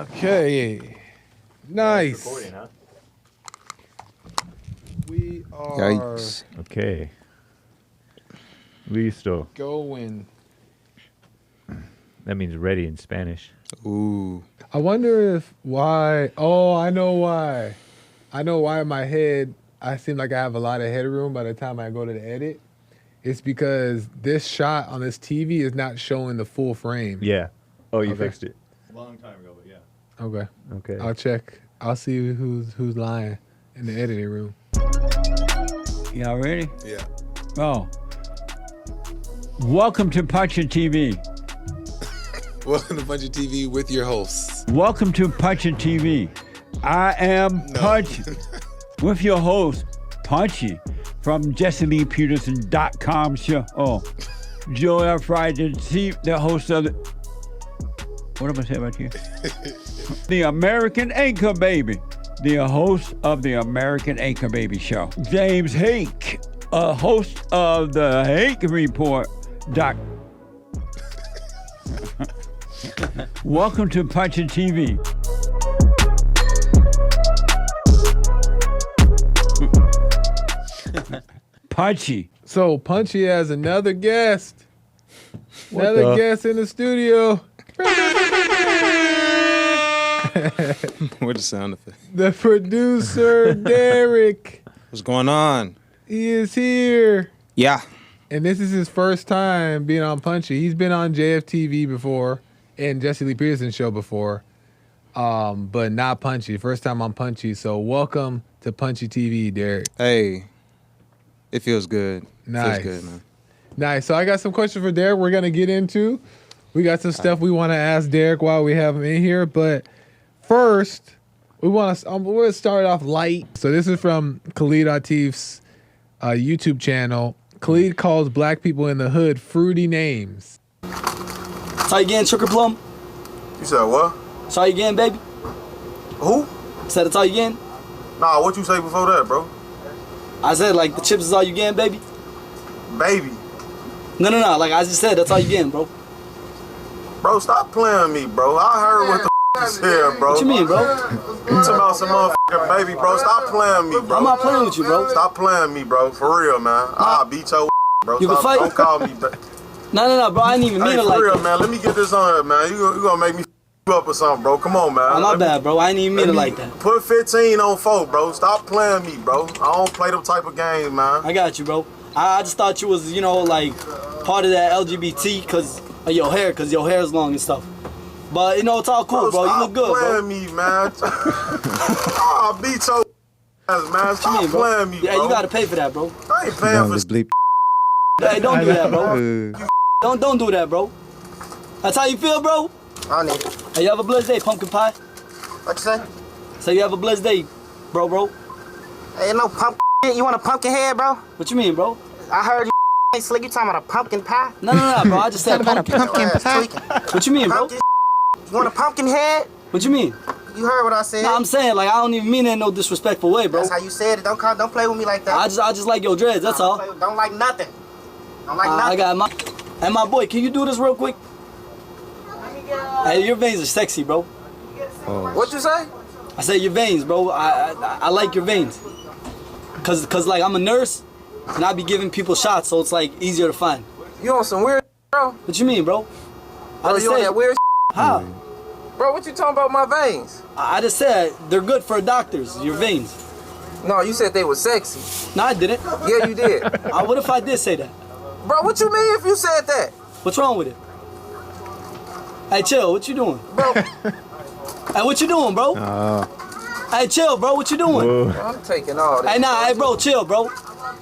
Okay. Nice. Recording, huh? We are Yikes. Okay. Listo. going. That means ready in Spanish. Ooh. I wonder if why. Oh, I know why. I know why in my head I seem like I have a lot of headroom by the time I go to the edit. It's because this shot on this TV is not showing the full frame. Yeah. Oh, you Okay. fixed it. A long time ago, but yeah. Okay. Okay. I'll check. I'll see who's lying in the editing room. Y'all ready? Yeah. Oh. Welcome to Punchie TV. Welcome to Punchie TV with your hosts. Welcome to Punchie TV. I am No. Punchie with your host, Punchie, from JesseLeePeterson.com show. Oh, Joel Friday, the host of the... What am I saying about you? The American Anchor Baby. The host of the American Anchor Baby show. James Hake, a host of the Hake Report. Welcome to Punchie TV. Punchie. So Punchy has another guest. What Another the? guest in the studio. Where's the sound effect? The producer, Derek. What's going on? He is here. Yeah. And this is his first time being on Punchy. He's been on JFTV before and Jesse Lee Peterson show before, but not Punchy. First time on Punchy. So welcome to Punchy TV, Derek. Hey. It feels good. Nice. Feels good, man. Nice. So I got some questions for Derek we're going to get into. We got some stuff we want to ask Derek while we have him in here. But first, we're going to start off light. So this is from Khalid Atif's YouTube channel. Khalid calls black people in the hood fruity names. That's how you getting, Sugar Plum? You said what? That's how you getting, baby? Who? Said that's how you getting? Nah, what you say before that, bro? I said, like, the chips is all you getting, baby? Baby. No, like I just said, that's all you getting, bro. Bro, stop playing me, bro. I heard what the you said, bro. What you mean, bro? You talking about some motherfucking baby, bro. Stop playing me, bro. I'm not playing with you, bro. Stop playing me, bro. For real, man. I'll beat your bro. You can Stop, fight. Don't call me back. No, bro, I didn't even mean Hey, it for like real, that. man. Let me get this on here, man. You gonna make me you up or something, bro. Come on, man. I'm not bad, bro. I didn't even mean it Let me like that. Put 15 on 4, bro. Stop playing me, bro. I don't play them type of games, man. I got you, bro. I just thought you was, like, part of that LGBT because of your hair, because your hair is long and stuff. But, it's all cool, bro. You look good, Stop bro. playing me, man. I'll beat your ass, man. Stop What you mean, bro? playing me, bro. Yeah, you got to pay for that, bro. I ain't paying for bleep. Hey, don't do that, bro. Don't do that, bro. That's how you feel, bro? I need it. Hey, you have a blessed day, pumpkin pie. What you say? Say you have a blessed day, bro. Hey, no pumpkin. You want a pumpkin head, bro? What you mean, bro? I heard you slick. You talking about a pumpkin pie? No, bro. I just said pumpkin. What you mean, bro? Pumpkin. You want a pumpkin head? What you mean? You heard what I said? No, I'm saying, like, I don't even mean it in no disrespectful way, bro. That's how you said it. Don't play with me like that. I just like your dreads, that's all. Don't like nothing. Don't like I nothing. got my... Hey, my boy, can you do this real quick? Hey, your veins are sexy, bro. What you say? I said your veins, bro. I like your veins. Cause like, I'm a nurse, and I be giving people shots, so it's, like, easier to find. You on some weird, bro? What you mean, bro? Bro, you on that weird? How? Bro, what you talking about my veins? I just said they're good for doctors, your veins. No, you said they were sexy. No, I didn't. Yeah, you did. What if I did say that? Bro, what you mean if you said that? What's wrong with it? Hey, chill, what you doing? Bro, Hey, what you doing, bro? Hey, chill, bro, what you doing? I'm taking all that. Hey, nah, hey, bro, chill, bro.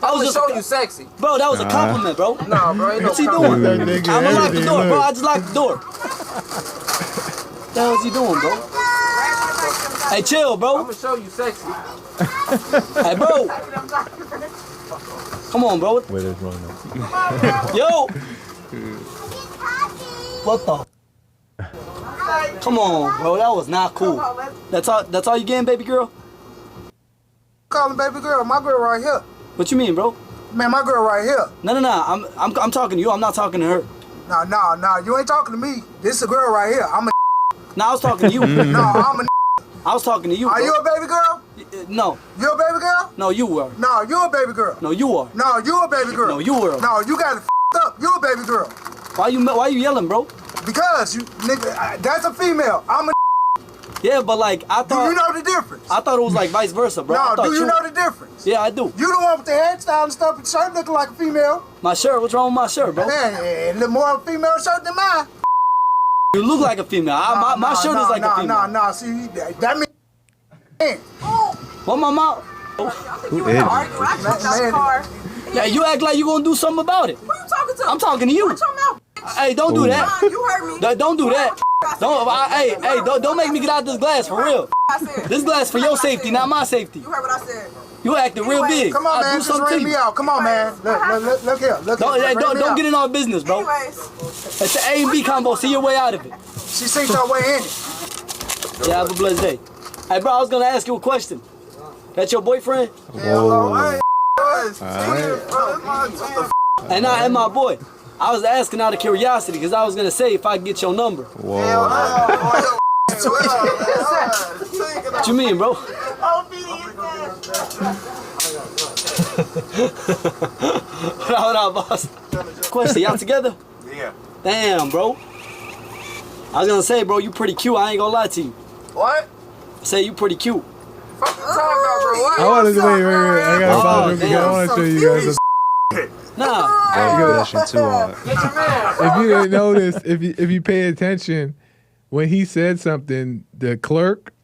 I was just show you sexy. Bro, that was a compliment, bro. Nah, bro, ain't no What's he compliment. doing? I'm gonna lock the door, bro. I just locked the door. What the hell is he doing, bro? Hey, chill, I'm bro. gonna show you sexy. Hey, bro. Come on, bro. Weather's wrong now. Yo. What the? Come on, bro. That was not cool. That's all you getting, baby girl? Calling baby girl, my girl right here. What you mean, bro? Man, my girl right here. No. I'm talking to you. I'm not talking to her. Nah, you ain't talking to me. This is a girl right here. I'm a No, I was talking to you. No, I'm a I was talking to you. Are bro. you a baby girl? No. You a baby girl? No, you were. No, you a baby girl. No, you are. No, you a baby girl. No, you were. No, you got it up. You a baby girl. Why you yelling, bro? Because you, nigga, that's a female. I'm a. Yeah, but like I Do thought. you know the difference? I thought it was like vice versa, bro. I No, thought do you know the difference? Yeah, I do. You the one with the hairstyle and stuff, and shirt looking like a female. My shirt. What's wrong with my shirt, bro? Man, a little more of a female shirt than mine. You look like a female. My shirt is like a female. No. See, that means. What my mouth? You were arguing. I jumped out the car. Yeah, you act like you gonna do something about it. Who you talking to? I'm talking to you. Watch your mouth, bitch. Hey, don't do that. You heard me. Don't do that. Don't make me get out this glass for real. I said. This glass for your safety, not my safety. You heard what I said. You acting real big. Come on, I'll man, do just something ring to me you. out. Come on, man. Look here. Don't get in our business, bro. Anyways. It's the A and B combo. See your way out of it. She sinks her way in it. Yeah, have a blessed day. Hey, bro, I was gonna ask you a question. That's your boyfriend? Whoa. And I am my boy. I was asking out of curiosity because I was gonna say if I could get your number. Whoa. What you mean, bro? Hold on, boss. Question, y'all together? Yeah. Damn, bro. I was gonna say, bro, you pretty cute. I ain't gonna lie to you. What? Say you pretty cute. Fuck you talking about, bro? What? I want to wait. I got Oh, a bottle. damn. I want to show you guys. Nah. Bro, pushing too hard. If you didn't notice, if you pay attention, when he said something, the clerk,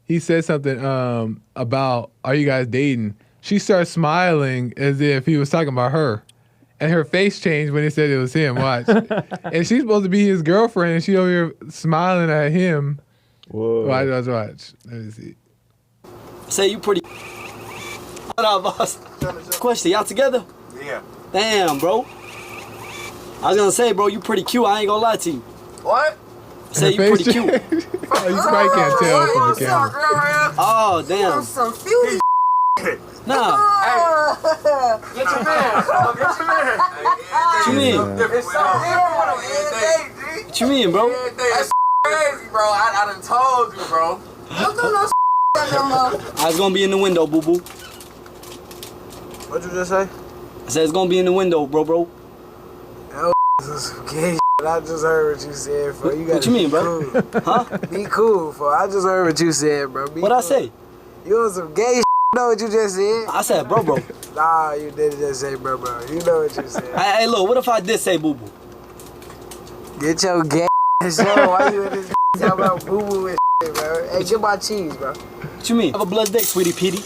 he said something about, are you guys dating? She starts smiling as if he was talking about her. And her face changed when he said it was him. Watch. And she's supposed to be his girlfriend, and she over here smiling at him. Whoa. Watch. Let me see. Say you pretty. Hold on, boss. Question, y'all together? Yeah. Damn, bro. I was gonna say, bro, you pretty cute. I ain't gonna lie to you. What? Say you Her face pretty cute. changed. Oh, you probably can't tell from the camera. Oh, damn. Some fury. Nah. Get your man. What you mean? What you mean, bro? That's crazy, bro. I done told you, bro. Don't do no no more. I was gonna be in the window, boo boo. What'd you just say? I said it's gonna be in the window, bro. This is some gay shit. I just heard what you said, bro. You What you mean, bro? Cool. Huh? Be cool, bro. I just heard what you said, bro. Be What'd I cool. say? You on some gay shit. You know what you just said? I said, bro. Nah, you didn't just say, bro. You know what you said. Hey, look, what if I did say boo boo? Get your gay ass on. Why you in this talking about boo-boo and shit, bro? Hey, get my cheese, bro. What you mean? Have a blessed day, sweetie Petey.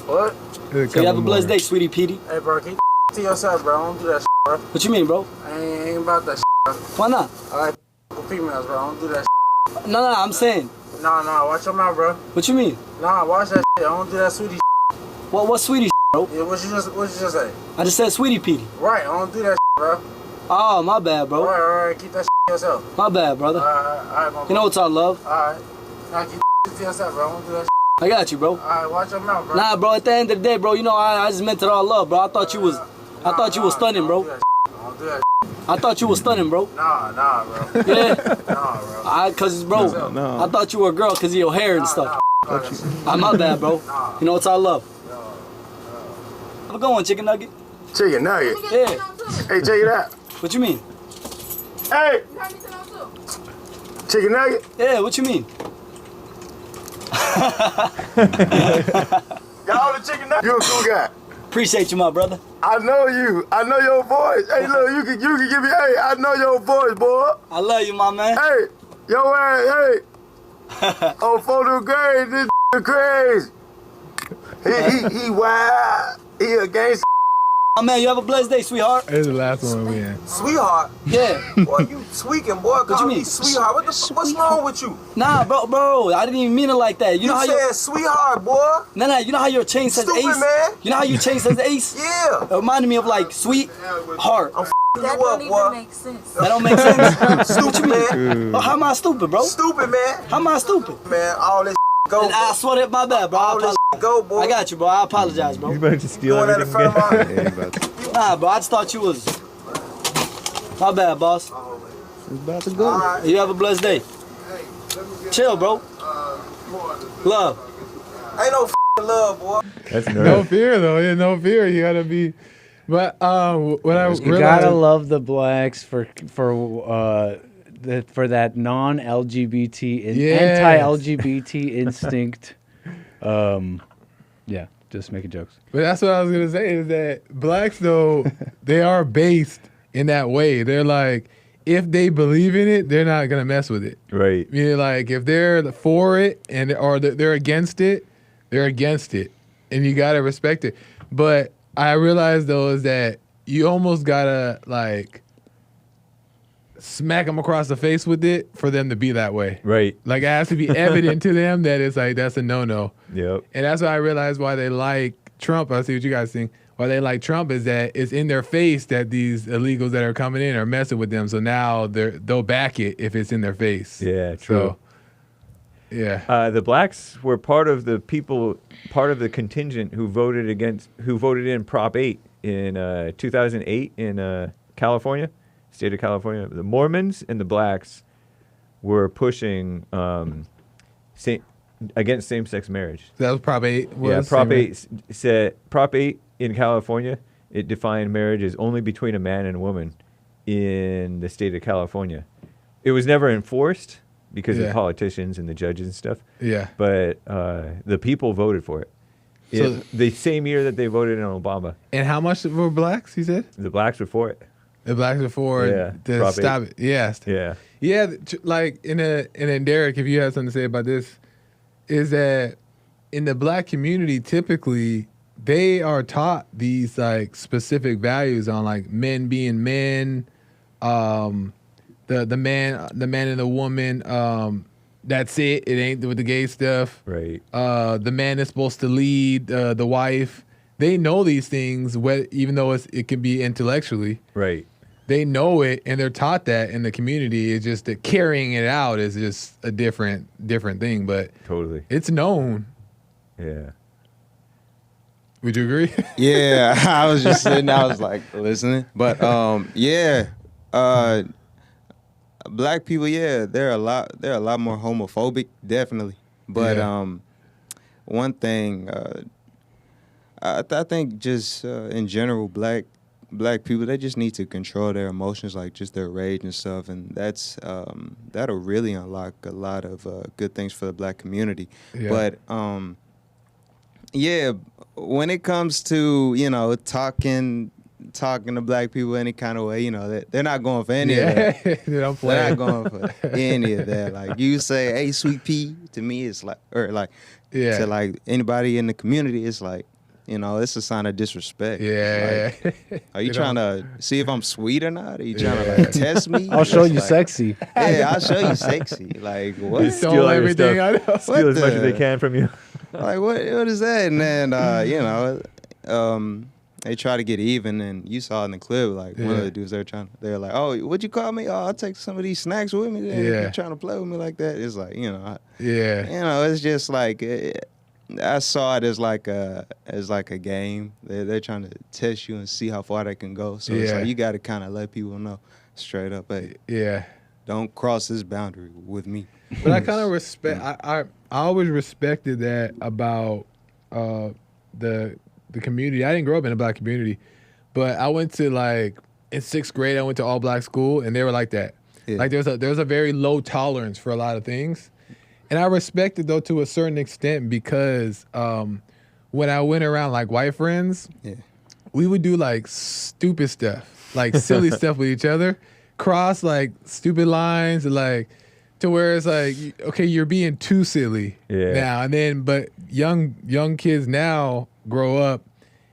What? So you have a blessed day, sweetie Petey. Hey, bro, keep to yourself, bro. Don't do that shit, bro. What you mean, bro? I ain't about that shit, bro. Why not? I like females, bro. Don't do that shit. No, I'm saying. Nah, watch your mouth, bro. What you mean? Nah, watch that shit. I don't do that sweetie shit. What sweetie bro? Yeah, what you just say? I just said sweetie Petey. Right, I don't do that shit, bro. Oh, my bad, bro. Alright, keep that shit to yourself. My bad, brother. Alright, my You know what's all love? Alright. Nah, keep that shit to yourself, bro. Don't do that shit. I got you, bro. Alright, watch your mouth, bro. Nah, bro, at the end of the day, bro, you know, I just meant it all love, bro. I thought you was stunning, bro. Don't do that shit. I thought you was stunning, bro. Nah, bro. Yeah. Nah, bro. Cause, bro, No. I thought you were a girl cause of your hair and stuff. My bad, bro. You know what's all love? Have a good one, chicken nugget. Chicken nugget. Yeah. Hey, check it out. What you mean? Hey, chicken nugget. Yeah, what you mean? Y'all the chicken nugget. You a cool guy. Appreciate you, my brother. I know you. I know your voice. Hey, look, you can give me. Hey, I know your voice, boy. I love you, my man. Hey, yo ass. Hey. On photo grade, this crazy. He wild. He a gangster. My man, you have a blessed day, sweetheart. This is the last one we in. Sweetheart. Yeah. Boy, you tweaking, boy. What you Call mean? me sweetheart. What's wrong with you? Nah, bro, I didn't even mean it like that. You know how said sweetheart, boy. Nah, you know how your chain says Stupid, ace? man. You know how your chain says ace? Yeah. It reminded me of like sweet heart. I'm That you don't up, even boy. make sense. That don't make sense. Stupid, man. Oh, how am I stupid, bro? Stupid, man. How am I stupid? Man, all this go, And I boy. swear that my bad, bro. I All this apologize. go, boy. I got you, bro. I apologize, bro. You better just steal Going at everything. the front of Yeah, you about to. Nah, bro. I just thought you was. My bad, boss. It's about to go. All right. You have a blessed day. Chill, bro. Love. Ain't no love, boy. That's No nerve. fear though. Yeah, no fear. You gotta be. But what I You realized, gotta love the blacks for that non-LGBT and Yes. anti-LGBT instinct. Yeah, just making jokes. But that's what I was gonna say is that blacks though they are based in that way. They're like, if they believe in it, they're not gonna mess with it. Right. Meaning like if they're for it and or they're against it, they're against it, and you gotta respect it. But I realized though is that you almost gotta like smack them across the face with it for them to be that way. Right. Like it has to be evident to them that it's like that's a no-no. Yep. And that's why I realized why they like Trump. I see what you guys think. Why they like Trump is that it's in their face that these illegals that are coming in are messing with them. So now they'll back it if it's in their face. Yeah, true. So, yeah. The blacks were part of the contingent who voted in Prop 8 in 2008 in California, state of California. The Mormons and the blacks were pushing against same-sex marriage. That was Prop 8. Yeah, Prop 8 said Prop 8 in California, it defined marriage as only between a man and a woman in the state of California. It was never enforced because of politicians and the judges and stuff. Yeah. But the people voted for it. So The same year that they voted in Obama. And how much were blacks, he said? The blacks were for it. The blacks were for to Prop stop 8. it. Yes. Yeah. Yeah, like and then Derek, if you have something to say about this, is that in the black community, typically they are taught these like specific values on like men being men, the man and the woman. That's it. It ain't with the gay stuff. Right. The man is supposed to lead the wife. They know these things, even though it can be intellectually. Right. They know it, and they're taught that in the community. It's just that carrying it out is just a different thing. But totally, it's known. Yeah. Would you agree? Yeah, I was just sitting. I was like listening, but yeah, black people. Yeah, they're a lot more homophobic, definitely. But one thing, I think just in general, black people, they just need to control their emotions, like just their rage and stuff, and that's that'll really unlock a lot of good things for the black community. Yeah. But yeah, when it comes to talking to black people any kind of way, they're not going for any of that. They don't play. They're not going for any of that. Like you say, "Hey, sweet pea," to me, it's like, or like to like anybody in the community, it's like. It's a sign of disrespect. Yeah. Like, are you trying to see if I'm sweet or not? Are you trying to like test me? I'll show It's you like, sexy. Yeah, I'll show you sexy. Like what? They steal everything I know. Steal as much as they can from you. Like what is that? And then they try to get even, and you saw in the clip like one of the dudes they're like, "Oh, what'd you call me? Oh, I'll take some of these snacks with me." Then. If you're trying to play with me like that, it's like it's just like. I saw it as like a game. They're trying to test you and see how far they can go. So it's like you got to kind of let people know straight up, hey, don't cross this boundary with me. But I kind of respect. I always respected that about the community. I didn't grow up in a black community, but I went to like in 6th grade. I went to all black school, and they were like that. Yeah. Like there's a very low tolerance for a lot of things. And I respect it, though, to a certain extent because when I went around, like, white friends, we would do, like, stupid stuff, like, silly stuff with each other, cross, like, stupid lines, like, to where it's like, okay, you're being too silly now. And then, but young kids now grow up,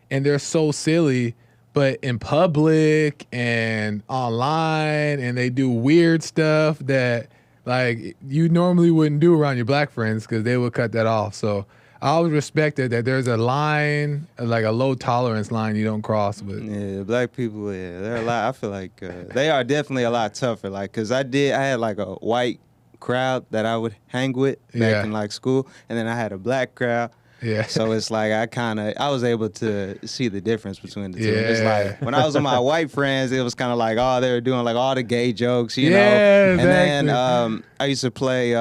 and they're so silly, but in public and online, and they do weird stuff that... like, you normally wouldn't do around your black friends because they would cut that off. So I always respected that there's a line, like a low tolerance line you don't cross with. Yeah, black people, they're a lot. I feel like they are definitely a lot tougher. Like, because I had like a white crowd that I would hang with back in like school, and then I had a black crowd. Yeah. So it's like I was able to see the difference between the two. Yeah. It's like when I was with my white friends, it was kind of like, they were doing like all the gay jokes, you know. Exactly. And then I used to play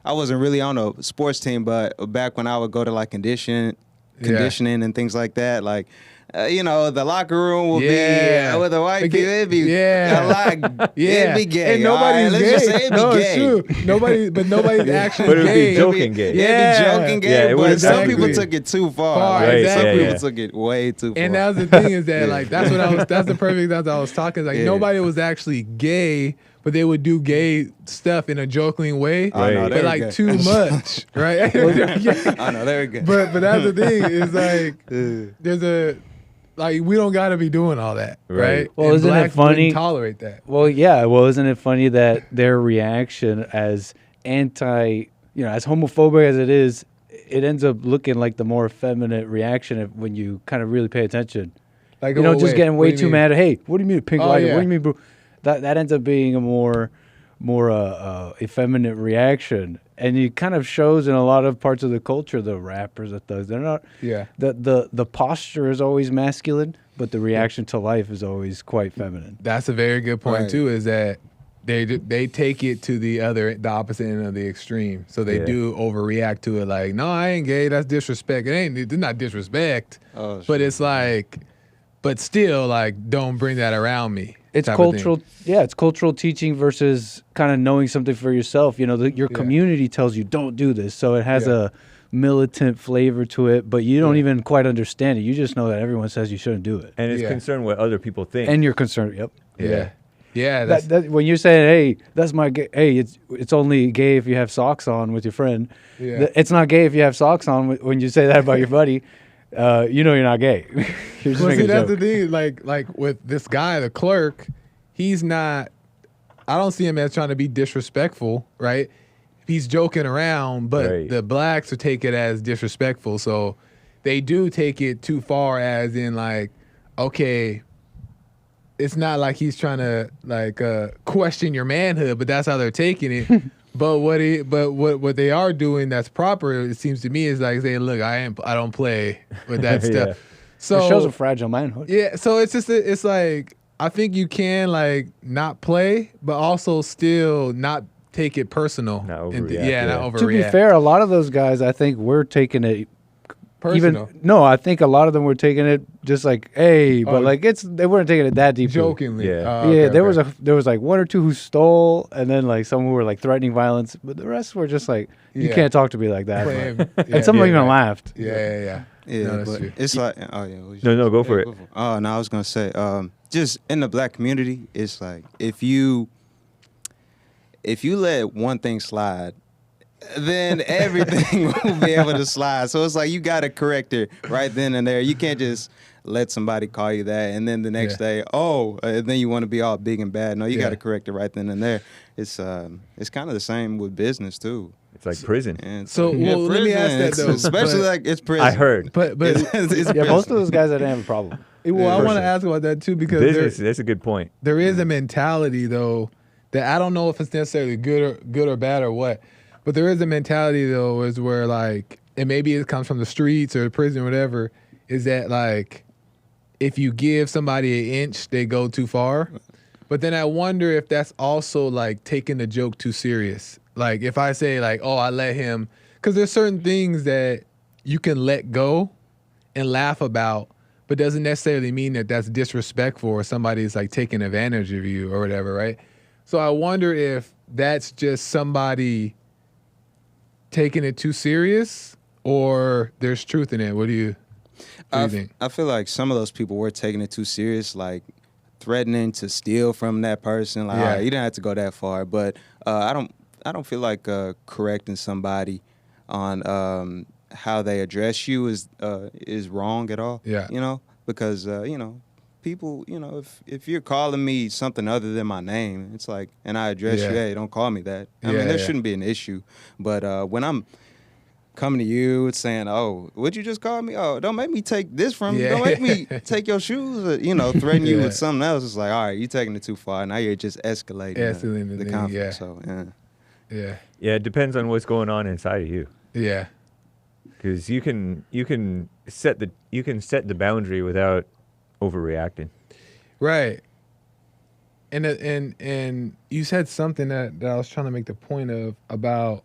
I wasn't really on a sports team, but back when I would go to like conditioning and things like that, like. You know, the locker room will be with the white people. It'd be a lot. It'd be gay. And nobody's gay. It'd be It's gay. true. Nobody's actually But it would gay. be joking gay. It'd be joking gay, but some exactly. people took it too far. Right, Some yeah, people yeah. took it way too far. And that was the thing is that like that's the perfect example I was talking. Like nobody was actually gay, but they would do gay stuff in a joking way, but like too much, right? I know they're good. But that's the thing is like there's a like we don't got to be doing all that, right? Well, And isn't it blacks funny? wouldn't tolerate that. Well, yeah. Well, isn't it funny that their reaction as as homophobic as it is, it ends up looking like the more effeminate reaction when you kind of really pay attention. Like just getting way too mean? mad. Hey, what do you mean pink light? yeah. What do you mean, bro? That ends up being a more effeminate reaction, and it kind of shows in a lot of parts of the culture. The rappers, the thugs, they're not. Yeah. The posture is always masculine, but the reaction to life is always quite feminine. That's a very good point Right. too. Is that they take it to the opposite end of the extreme. So they do overreact to it. Like, no, I ain't gay. That's disrespect. It's not disrespect. But it's like, but still, like, don't bring that around me. It's type of thing. cultural. Yeah, it's cultural teaching versus kind of knowing something for yourself. You know, your community tells you don't do this, so it has a militant flavor to it, but you don't even quite understand it. You just know that everyone says you shouldn't do it, And it's concerned what other people think. and you're concerned. Yep. Yeah. That when you're saying, "Hey, that's my gay," hey, it's only gay if you have socks on with your friend. Yeah. It's not gay if you have socks on when you say that about your buddy. You know you're not gay. You're just Well, making see, a that's joke. the thing. Like with this guy, the clerk, he's not. I don't see him as trying to be disrespectful, right? He's joking around, but the blacks will take it as disrespectful. So they do take it too far, as in like, okay, it's not like he's trying to like question your manhood, but that's how they're taking it. But what they are doing that's proper, it seems to me, is like saying, look, I don't play with that stuff. So it shows a fragile manhood. Yeah, so it's just it's like I think you can like not play, but also still not take it personal. Not Not overreact. overreact. To be fair, a lot of those guys, I think, we're taking it personal. I think a lot of them were taking it just like, hey, but like they weren't taking it that deeply. Jokingly. Yeah. Okay, There okay. was like one or two who stole, and then like some who were like threatening violence, but the rest were just like, you Yeah. can't talk to me like that. Playing- And some of them even right. laughed. Yeah. Yeah, No, that's but true. it's like, No, go for it. Oh no, I was gonna say, just in the black community, it's like if you let one thing slide, then everything will be able to slide. So it's like you gotta correct it right then and there. You can't just let somebody call you that and then the next day, and then you want to be all big and bad. No, you gotta correct it right then and there. It's kind of the same with business too. It's like prison. And So, well, let me ask that, though, especially but- like it's prison. I heard. But Yeah, most of those guys I didn't have a problem. well, I want Person. to ask about that too, because Business, that's a good point. there is a mentality though that I don't know if it's necessarily good or bad or what, but there is a mentality though is where like, and maybe it comes from the streets or the prison or whatever, is that like if you give somebody an inch, they go too far. But then I wonder if that's also like taking the joke too serious. Like if I say like, oh, I let him, because there's certain things that you can let go and laugh about, but doesn't necessarily mean that that's disrespectful or somebody's like taking advantage of you or whatever, right? So I wonder if that's just somebody taking it too serious or there's truth in it. What do you think? I feel like some of those people were taking it too serious, like threatening to steal from that person. Like, all right, you didn't have to go that far, but I don't feel like correcting somebody on how they address you is wrong at all. Yeah. You know, because people, if you're calling me something other than my name, it's like, and I address you, hey, don't call me that. I mean, there shouldn't be an issue. But when I'm coming to you and saying, oh, would you just call me? Oh, don't make me take this from you. Don't make me take your shoes or, threaten you with something else. It's like, all right, you're taking it too far. Now you're just escalating the conflict. Yeah. So, Yeah. Yeah, it depends on what's going on inside of you. Yeah. Because you can set the boundary without overreacting. Right. And you said something that I was trying to make the point of about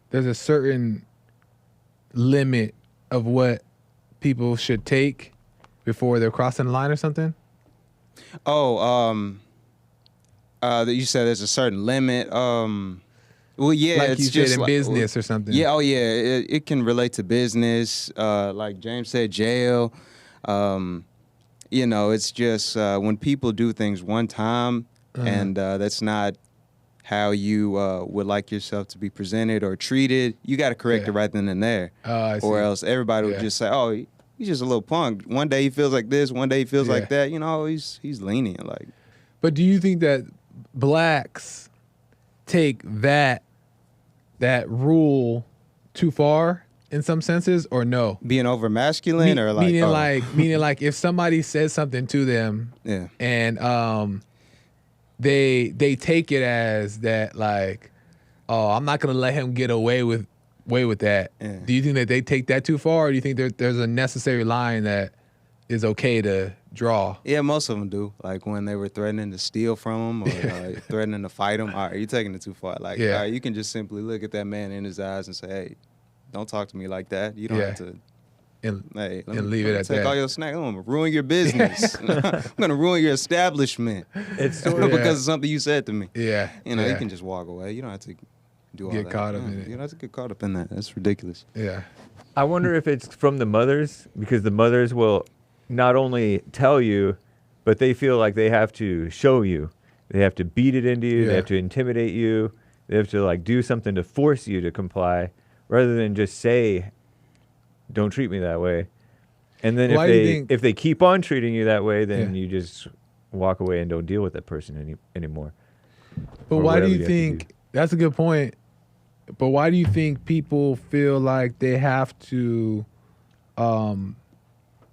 there's a certain limit of what people should take before they're crossing the line or something? Oh, you said there's a certain limit. Well, yeah, like it's you just said in business or something. Yeah, oh yeah, it can relate to business. Like James said, jail. It's just when people do things one time, and that's not how you would like yourself to be presented or treated. You got to correct it right then and there, or else everybody would just say, "Oh, he's just a little punk. One day he feels like this, one day he feels like that. He's lenient." Like, but do you think that blacks take that rule too far in some senses, or no? Being over masculine, or like meaning like if somebody says something to them, and they take it as that, like, oh, I'm not gonna let him get away with that. Yeah. Do you think that they take that too far, or do you think there's a necessary line that is okay to draw? Yeah, most of them do. Like when they were threatening to steal from them or threatening to fight them. All right, you're taking it too far. Like, all right, you can just simply look at that man in his eyes and say, hey, don't talk to me like that. You don't have to. And leave it at that. Take all your snacks. I'm going to ruin your business. I'm going to ruin your establishment. It's sort of because of something you said to me. Yeah. You can just walk away. You don't have to do all that. Get caught up in it. You don't have to get caught up in that. That's ridiculous. Yeah. I wonder if it's from the mothers, because the mothers will not only tell you, but they feel like they have to show you. They have to beat it into you. They have to intimidate you. They have to like do something to force you to comply, rather than just say, "Don't treat me that way." And then if they keep on treating you that way, then you just walk away and don't deal with that person anymore. But why do you think that's a good point? But why do you think people feel like they have to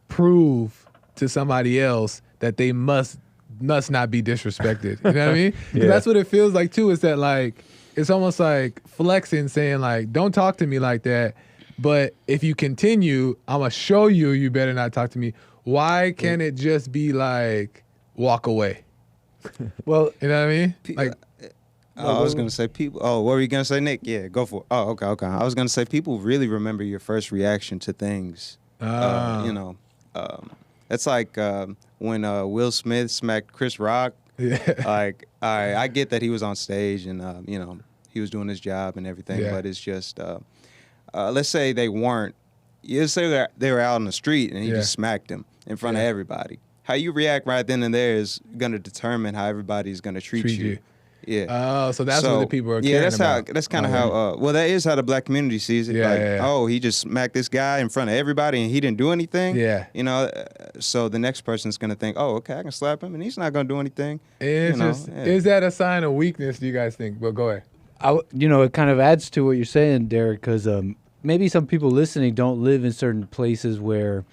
prove to somebody else that they must not be disrespected? You know what I mean? That's what it feels like too. Is that like it's almost like flexing, saying like, "Don't talk to me like that." But if you continue, I'm gonna show you. You better not talk to me. Why can't it just be like walk away? Well, you know what I mean? Like, I was gonna say people. Oh, what were you gonna say, Nick? Yeah, go for it. Oh, okay. I was gonna say people really remember your first reaction to things. It's like when Will Smith smacked Chris Rock. Yeah. Like, I get that he was on stage and he was doing his job and everything, but it's just let's say they weren't. Let's say they were out on the street and he just smacked him in front of everybody. How you react right then and there is gonna determine how everybody's gonna treat you. Yeah. Oh, so that's what the people are caring about. That's kind of how. Well, that is how the black community sees it. Oh, he just smacked this guy in front of everybody, and he didn't do anything. Yeah. So the next person's gonna think, oh, okay, I can slap him, and he's not gonna do anything. Is that a sign of weakness? Do you guys think? Well, go ahead. It kind of adds to what you're saying, Derek, because maybe some people listening don't live in certain places where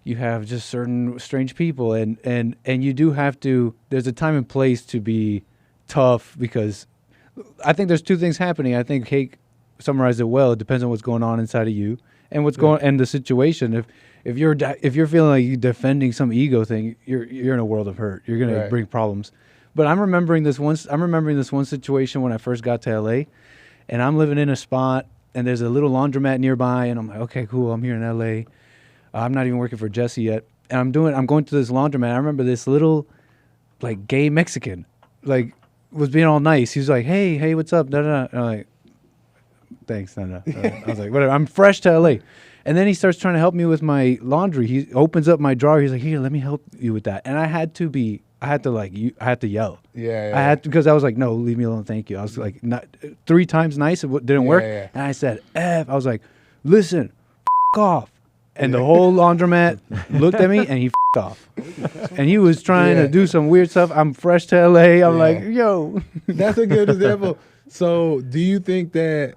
you have just certain strange people, and you do have to. There's a time and place to be tough, because I think there's two things happening. I think Hake summarized it well. It depends on what's going on inside of you and what's going and the situation. If you're feeling like you're defending some ego thing, you're in a world of hurt. You're gonna bring problems. But I'm remembering this one situation when I first got to LA, and I'm living in a spot and there's a little laundromat nearby, and I'm like, okay, cool. I'm here in LA. I'm not even working for Jesse yet, and I'm going to this laundromat. I remember this little like gay Mexican was being all nice. He was like, hey, what's up? Da, da, da. I'm like, thanks. No. I was like, whatever. I'm fresh to LA. And then he starts trying to help me with my laundry. He opens up my drawer. He's like, here, let me help you with that. And I had to yell. I had to, because I was like, no, leave me alone. Thank you. I was like, not 3 times nice. It didn't work. Yeah. And I said, F. I was like, listen, f off. And the whole laundromat looked at me and he f***ed off. And he was trying to do some weird stuff. I'm fresh to LA. I'm like, yo. That's a good example. So do you think that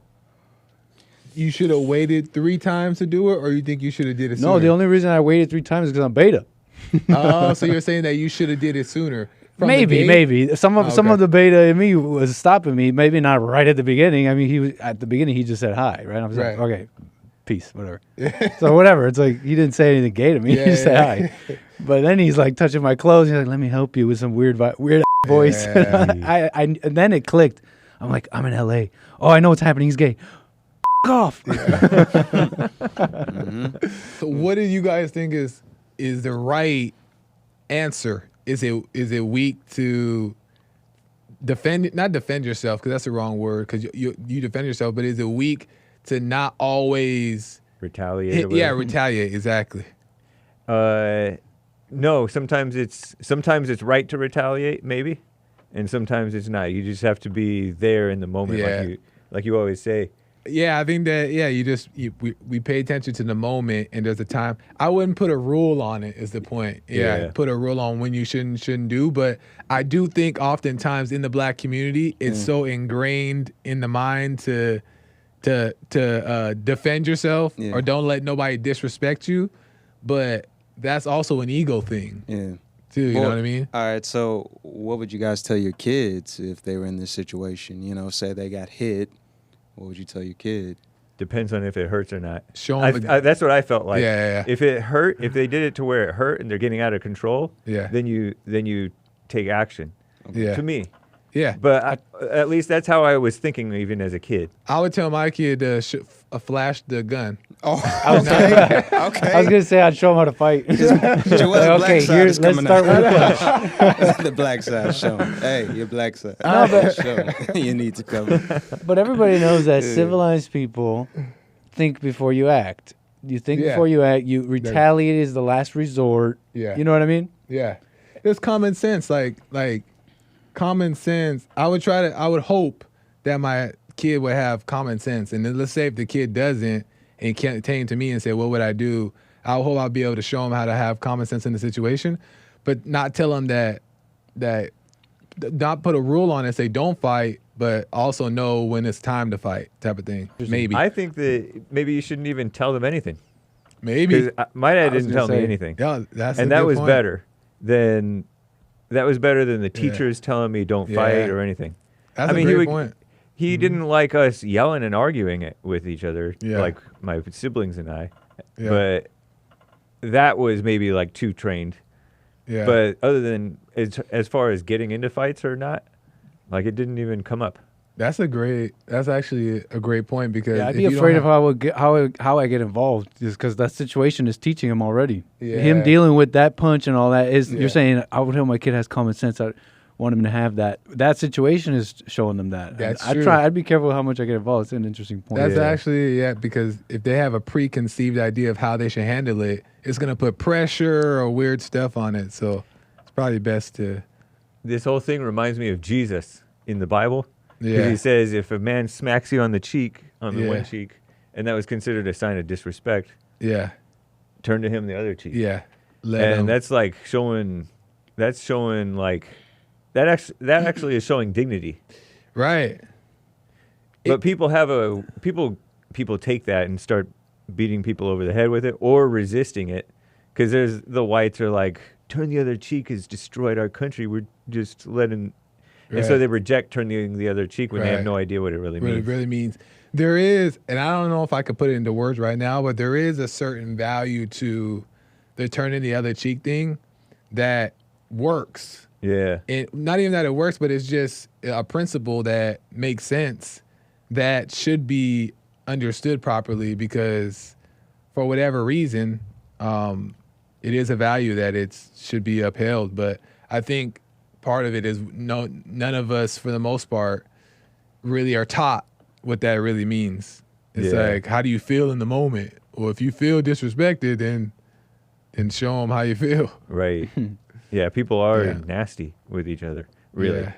you should have waited 3 times to do it, or you think you should have did it sooner? No, the only reason I waited 3 times is because I'm beta. Oh, so you're saying that you should have did it sooner. Maybe. Some of the beta in me was stopping me. Maybe not right at the beginning. I mean, at the beginning, he just said hi, right? I was like, okay. Peace, whatever. So whatever. It's like he didn't say anything gay to me. He just said hi. But then he's like touching my clothes. He's like, "Let me help you with some weird voice." And then it clicked. I'm like, I'm in LA. Oh, I know what's happening. He's gay. off. So what do you guys think is the right answer? Is it weak to not defend yourself, because that's the wrong word, because you defend yourself, but is it weak to not always retaliate? Retaliate, exactly. No, sometimes it's right to retaliate, maybe, and sometimes it's not. You just have to be there in the moment, like you always say. Yeah, I think that we pay attention to the moment, and there's a time. I wouldn't put a rule on it. Is the point? Yeah, put a rule on when you shouldn't do. But I do think oftentimes in the Black community, it's so ingrained in the mind to defend yourself or don't let nobody disrespect you. But that's also an ego thing. Yeah. Too, you know what I mean? All right, so what would you guys tell your kids if they were in this situation? You know, say they got hit. What would you tell your kid? Depends on if it hurts or not. Show them. That's what I felt like. Yeah. If it hurt, if they did it to where it hurt and they're getting out of control, then you take action. Yeah. To me. Yeah. But at least that's how I was thinking even as a kid. I would tell my kid to flash the gun. Oh, okay. I was gonna say I'd show him how to fight. Okay, here, let's start with the punch. The black side, show him. Hey, your black side. No, but show him. You need to come. But everybody knows that civilized people think before you act. You think before you act. You retaliate is the last resort. Yeah. You know what I mean? Yeah. It's common sense. Like common sense. I would hope that my kid would have common sense. And then let's say if the kid doesn't and came to me and say, what would I do? I hope I'll be able to show him how to have common sense in the situation, but not tell him that not put a rule on it, say don't fight, but also know when it's time to fight type of thing. Maybe. I think that maybe you shouldn't even tell them anything. Maybe. My dad didn't tell me anything. Yeah, that was better than the teachers telling me don't fight or anything. That's a great point. He didn't like us yelling and arguing with each other, like my siblings and I. Yeah. But that was maybe like too trained. Yeah. But other than as far as getting into fights or not, like it didn't even come up. That's actually a great point, because I'd be afraid of how I get involved, just because that situation is teaching him already. Yeah. Him dealing with that punch and all that is. You're saying I would tell my kid has common sense. I want him to have that. That situation is showing them that. That's true. I'd be careful how much I get involved. It's an interesting point. That's actually because if they have a preconceived idea of how they should handle it, it's gonna put pressure or weird stuff on it. So it's probably best to. This whole thing reminds me of Jesus in the Bible. Because he says if a man smacks you on the cheek, on the one cheek, and that was considered a sign of disrespect, turn to him the other cheek. Yeah. That's like showing. That's showing like. That actually is showing dignity. Right. But people take that and start beating people over the head with it or resisting it, because there's the whites are like, turn the other cheek has destroyed our country. We're just letting. And so they reject turning the other cheek when they have no idea what it really means. What it really means. There is, and I don't know if I could put it into words right now, but there is a certain value to the turning the other cheek thing that works. Yeah. And not even that it works, but it's just a principle that makes sense, that should be understood properly, because for whatever reason, it is a value that it should be upheld. But I think part of it is none of us, for the most part, really are taught what that really means. It's like, how do you feel in the moment? Well, if you feel disrespected, then show them how you feel. Right. Yeah, people are nasty with each other, really. Yeah,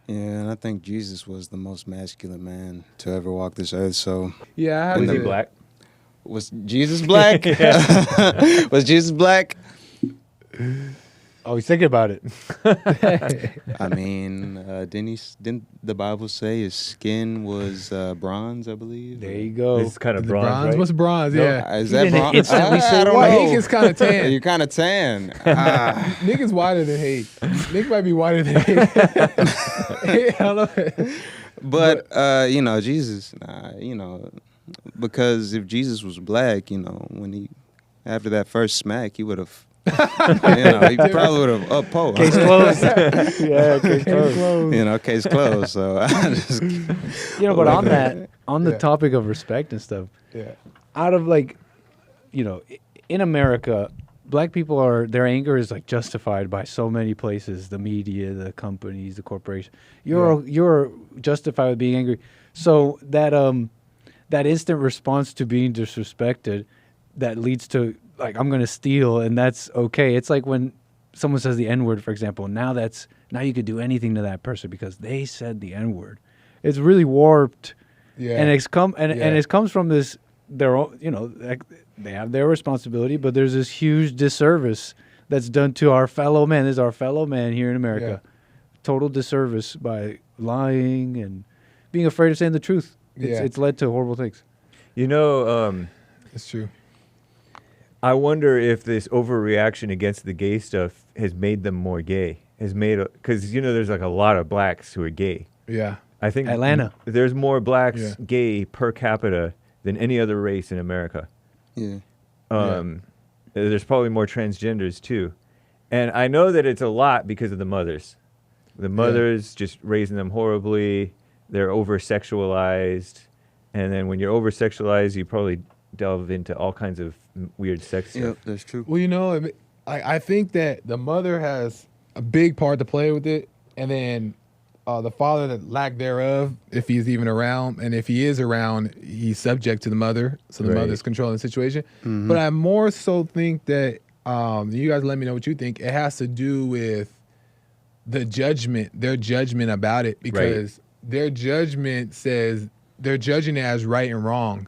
and I think Jesus was the most masculine man to ever walk this earth. So was he black? Was Jesus black? Was Jesus black? Oh, he's thinking about it. I mean, didn't the Bible say his skin was bronze, I believe? There you go. It's kind of bronze, right? What's bronze? Yeah. Is that bronze? I don't know. Niggas kind of tan. You're kind of tan. Niggas whiter than hate. Niggas might be whiter than hate. I don't know. But Jesus, because if Jesus was black, when after that first smack, he would have. He probably would have upposed. Case closed. Case closed. Case closed. So I just, but on that, On the topic of respect and stuff. Yeah. Out of like, in America, black people their anger is like justified by so many places, the media, the companies, the corporation. You're justified with being angry. So that instant response to being disrespected that leads to like, I'm going to steal, and that's okay. It's like when someone says the N-word, for example. Now you could do anything to that person because they said the N-word. It's really warped. Yeah. And it comes from this, their own, they have their responsibility, but there's this huge disservice that's done to our fellow man. This is our fellow man here in America. Yeah. Total disservice by lying and being afraid of saying the truth. It's led to horrible things. It's true. I wonder if this overreaction against the gay stuff has made them more gay. Because there's like a lot of blacks who are gay. Yeah. I think Atlanta. There's more blacks gay per capita than any other race in America. Yeah. There's probably more transgenders too. And I know that it's a lot because of the mothers. The mothers just raising them horribly. They're over-sexualized. And then when you're over-sexualized, you probably delve into all kinds of weird sex stuff. Yep, that's true. Well, I think that the mother has a big part to play with it. And then the father, that lack thereof, if he's even around. And if he is around, he's subject to the mother. So the mother's controlling the situation. Mm-hmm. But I more so think that, you guys let me know what you think, it has to do with their judgment about it. Because their judgment says they're judging it as right and wrong.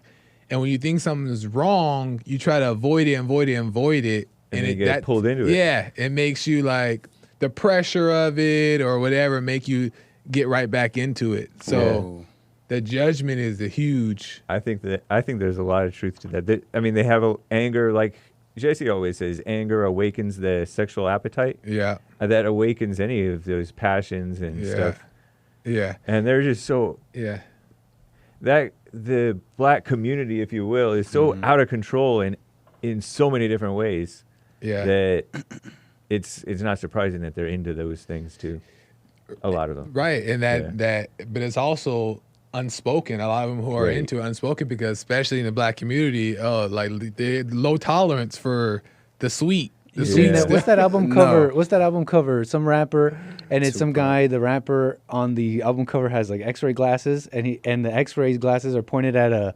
And when you think something is wrong, you try to avoid it. And you get pulled into it. Yeah, it makes you like the pressure of it or whatever make you get right back into it. So the judgment is the huge. I think there's a lot of truth to that. They have anger, like Jesse always says, anger awakens the sexual appetite. Yeah. That awakens any of those passions and stuff. Yeah. And they're just so that the black community, if you will, is so out of control in so many different ways. Yeah. That it's not surprising that they're into those things too. A lot of them. Right. And but it's also unspoken. A lot of them who are into unspoken because especially in the black community, like they low tolerance for the sweet. What's that album cover? What's that album cover? Some rapper, and it's some guy. The rapper on the album cover has like X-ray glasses, and the X-ray glasses are pointed at a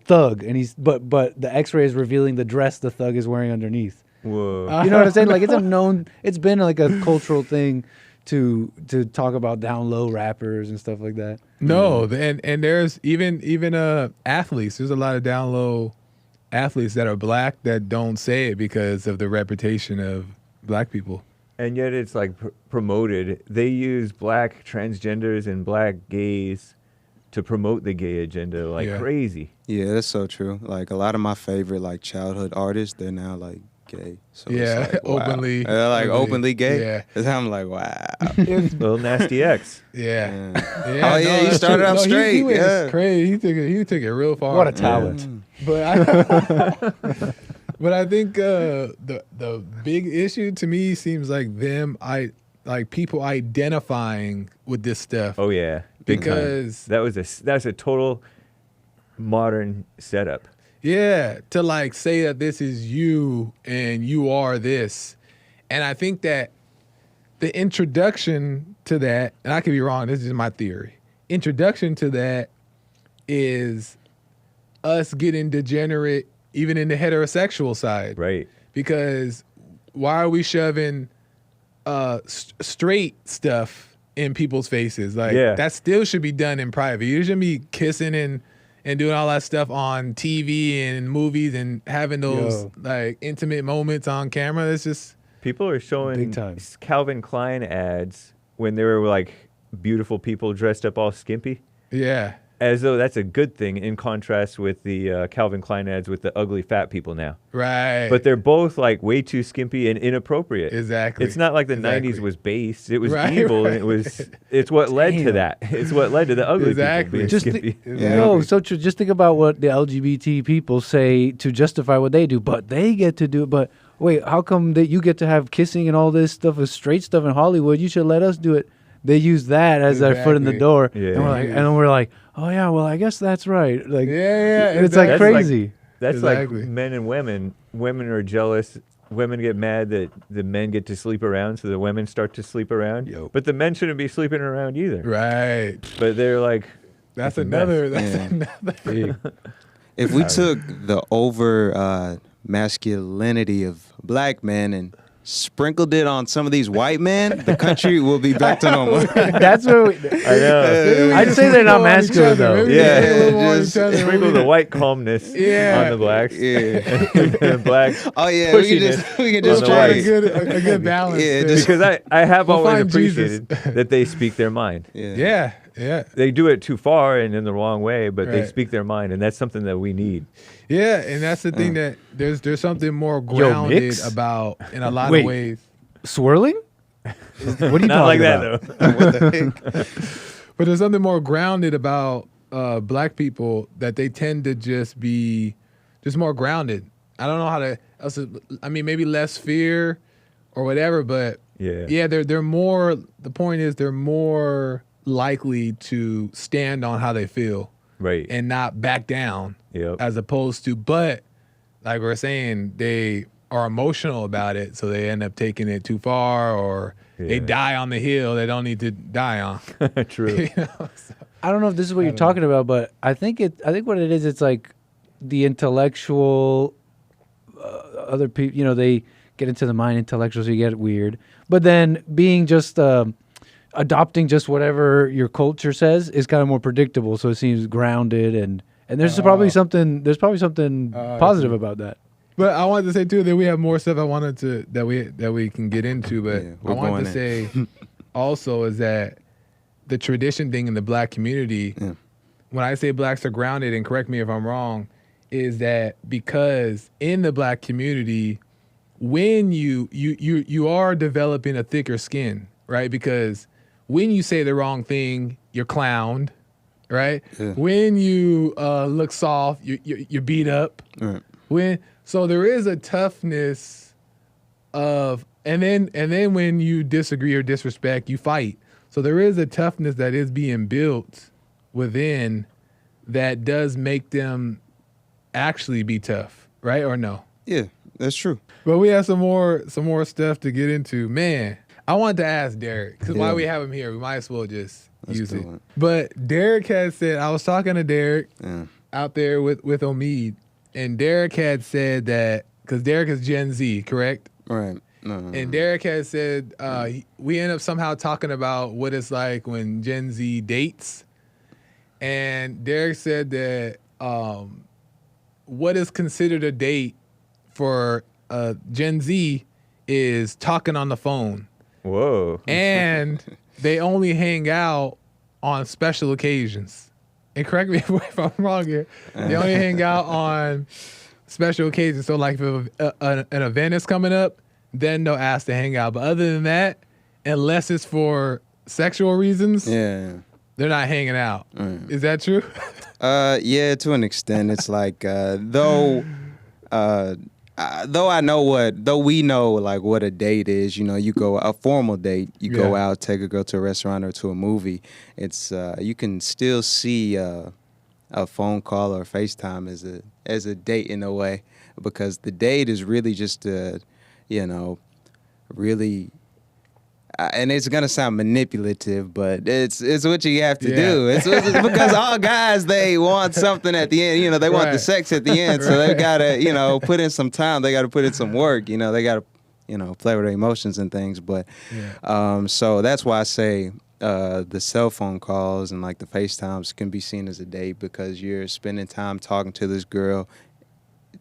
thug, and but the X-ray is revealing the dress the thug is wearing underneath. Whoa. You know what I'm saying? Like it's been like a cultural thing to talk about down low rappers and stuff like that. No, and there's even athletes. There's a lot of down low athletes that are black that don't say it because of the reputation of black people. And yet it's like promoted. They use black transgenders and black gays to promote the gay agenda like crazy. Yeah, that's so true. Like a lot of my favorite like childhood artists, they're now like gay. So it's like, wow. Openly gay. Yeah. I'm like, wow. Little Nasty X. Yeah. Oh yeah, he started out straight. He went crazy. He took it real far. What a talent. But I think the big issue to me seems like people identifying with this stuff. Oh yeah, because that's a total modern setup. Yeah, to like say that this is you and you are this, and I think that the introduction to that, and I could be wrong. This is my theory. Introduction to that is us getting degenerate even in the heterosexual side. Right. Because why are we shoving straight stuff in people's faces? Like that still should be done in private. You shouldn't be kissing and doing all that stuff on TV and movies and having those like intimate moments on camera. It's just people are showing Calvin Klein ads when they were like beautiful people dressed up all skimpy. Yeah. As though that's a good thing in contrast with the Calvin Klein ads with the ugly fat people now. Right. But they're both like way too skimpy and inappropriate. Exactly. It's not like the 90s was based. It was evil. And it's what led to that. It's what led to the ugly people being skimpy. So true. Just think about what the LGBT people say to justify what they do. But they get to do it. But wait, how come that you get to have kissing and all this stuff with straight stuff in Hollywood? You should let us do it. They use that as their foot in the door. Yeah. And we're like, oh yeah, well I guess that's right. Like yeah, it's like crazy. That's Exactly. like men and women. Women are jealous. Women get mad that the men get to sleep around, so the women start to sleep around. Yo. But the men shouldn't be sleeping around either. Right. But they're like, That's it's a another. mess. That's another. If we took the over masculinity of black men and sprinkled it on some of these white men, the country will be back to normal. That's what we, I know. I'd say they're not masculine though. Just Sprinkle the white calmness on the blacks. Yeah. And the blacks. Oh yeah, we can just on the try whites. a good balance. Yeah, there. just- Because I have We'll always find Jesus. appreciated that they speak their mind. yeah. They do it too far and in the wrong way, but they Right. speak their mind, and that's something that we need. Yeah, and that's the thing that there's something more grounded mix? about in a lot Wait. of ways. Swirling? What are you Not like talking that, about? though. But there's something more grounded about black people that they tend to just be just more grounded. I don't know how to I mean maybe less fear or whatever, but Yeah. they're more the point is they're more likely to stand on how they feel Right. and not back down Yep. as opposed to but like we're saying they are emotional about it so they end up taking it too far or they Yeah. die on the hill they don't need to die on. True. You know? So, I don't know if this is what you're talking about, but I think what it is, it's like the intellectual other people, you know, they get into the mind intellectual, so you get weird. But then being just adopting just whatever your culture says is kind of more predictable, so it seems grounded and there's probably something positive about that. but I wanted to say too that we have more stuff I wanted to that we can get into, but Yeah, I we're wanted going to say also is that the tradition thing in the black community, when I say blacks are grounded, and correct me if I'm wrong, is that because in the black community, when you are developing a thicker skin, right? Because when you say the wrong thing, you're clowned, right? Yeah. When you look soft, you're beat up. Right. So there is a toughness of, and then when you disagree or disrespect, you fight. So there is a toughness that is being built within that does make them actually be tough, right? Or no? Yeah, that's true. But we have some more stuff to get into. Man, I wanted to ask Derek, because while we have him here, we might as well just use do it. it. But Derek had said, I was talking to Derek out there with Omid, and Derek had said that, because Derek is Gen Z, correct? Right. No. And Derek had said, we end up somehow talking about what it's like when Gen Z dates. And Derek said that what is considered a date for Gen Z is talking on the phone. Whoa. And they only hang out on special occasions. And correct me if I'm wrong here. They only hang out on special occasions. So like if an event is coming up, then they'll ask to hang out. But other than that, unless it's for sexual reasons, they're not hanging out. Is that true? Yeah, to an extent. It's like though we know like what a date is, you know, you go a formal date, you go out, take a girl to a restaurant or to a movie. It's you can still see a phone call or FaceTime as a date in a way, because the date is really just really. And it's gonna sound manipulative, but it's what you have to do. It's because all guys, they want something at the end. You know, they want the sex at the end, so they gotta put in some time. They gotta put in some work. You know, they gotta play with their emotions and things. But so that's why I say the cell phone calls and like the FaceTimes can be seen as a date, because you're spending time talking to this girl,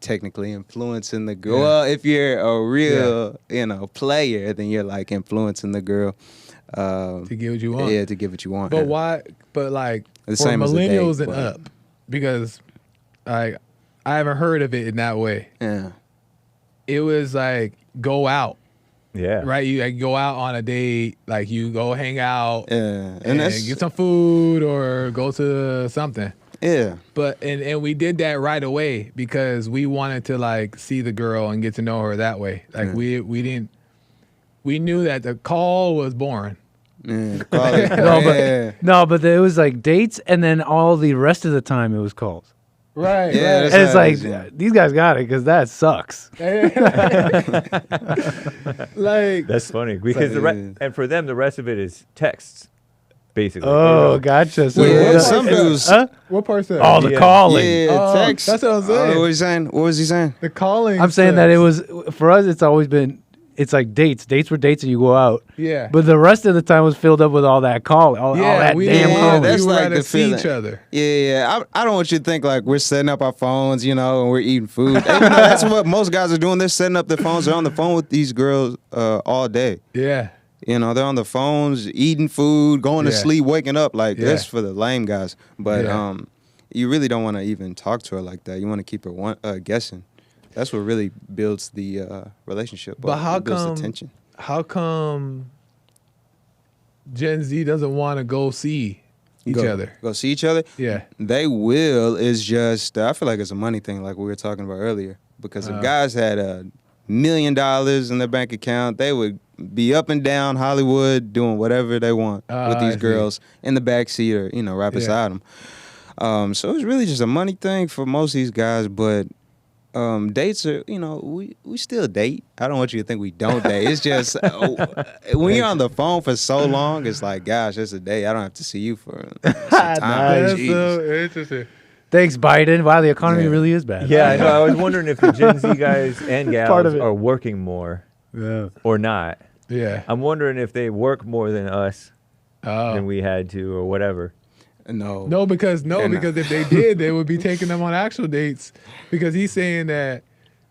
technically influencing the girl. Well, if you're a real player, then you're like influencing the girl to get what you want. Yeah, to get what you want. But why? But like The for same as a date, millennials and but- up, because I haven't heard of it in that way. Yeah. It was like go out. Yeah. Right. You like, go out on a date. Like you go hang out. Yeah. And that's get some food or go to something. Yeah. But and we did that right away because we wanted to like see the girl and get to know her that way. Like we knew that the call was boring. Yeah, call it, but it was like dates, and then all the rest of the time it was calls. Right. Yeah, right. And it's like these guys got it because that sucks. Like That's funny because and for them the rest of it is texts, basically. Oh, gotcha. So Yeah, some dudes. what part's that? Oh, the calling. Yeah, text. That's what I'm saying. What was he saying? What was he saying? The calling. I'm saying that it was for us. It's always been. It's like dates. Dates were dates, and you go out. Yeah. But the rest of the time was filled up with all that calling. All that we damn didn't calling. want- That's we like rather the see feeling. each other. Yeah. I don't want you to think like we're setting up our phones, and we're eating food. Even though that's what most guys are doing. They're setting up their phones. They're on the phone with these girls all day. Yeah. They're on the phones, eating food, going to sleep, waking up. Like that's for the lame guys. But you really don't want to even talk to her like that. You want to keep her guessing. That's what really builds the relationship. But how builds come? the tension. How come Gen Z doesn't want to go see each other? Go see each other? Yeah. They will. It's just, I feel like it's a money thing like we were talking about earlier. Because if guys had $1 million in their bank account, they would be up and down Hollywood doing whatever they want with these girls in the backseat or, right beside them. So it's really just a money thing for most of these guys, but dates are, we still date. I don't want you to think we don't date. It's just when you're on the phone for so long, it's like, gosh, it's a day. I don't have to see you for some time. That's Jeez. so interesting. Thanks, Biden. Wow, the economy really is bad. Yeah, I know. I was wondering if the Gen Z guys and Part of gals it. are working more or not. Yeah. I'm wondering if they work more than us Oh. than we had to or whatever. No, because if they did, they would be taking them on actual dates. Because he's saying that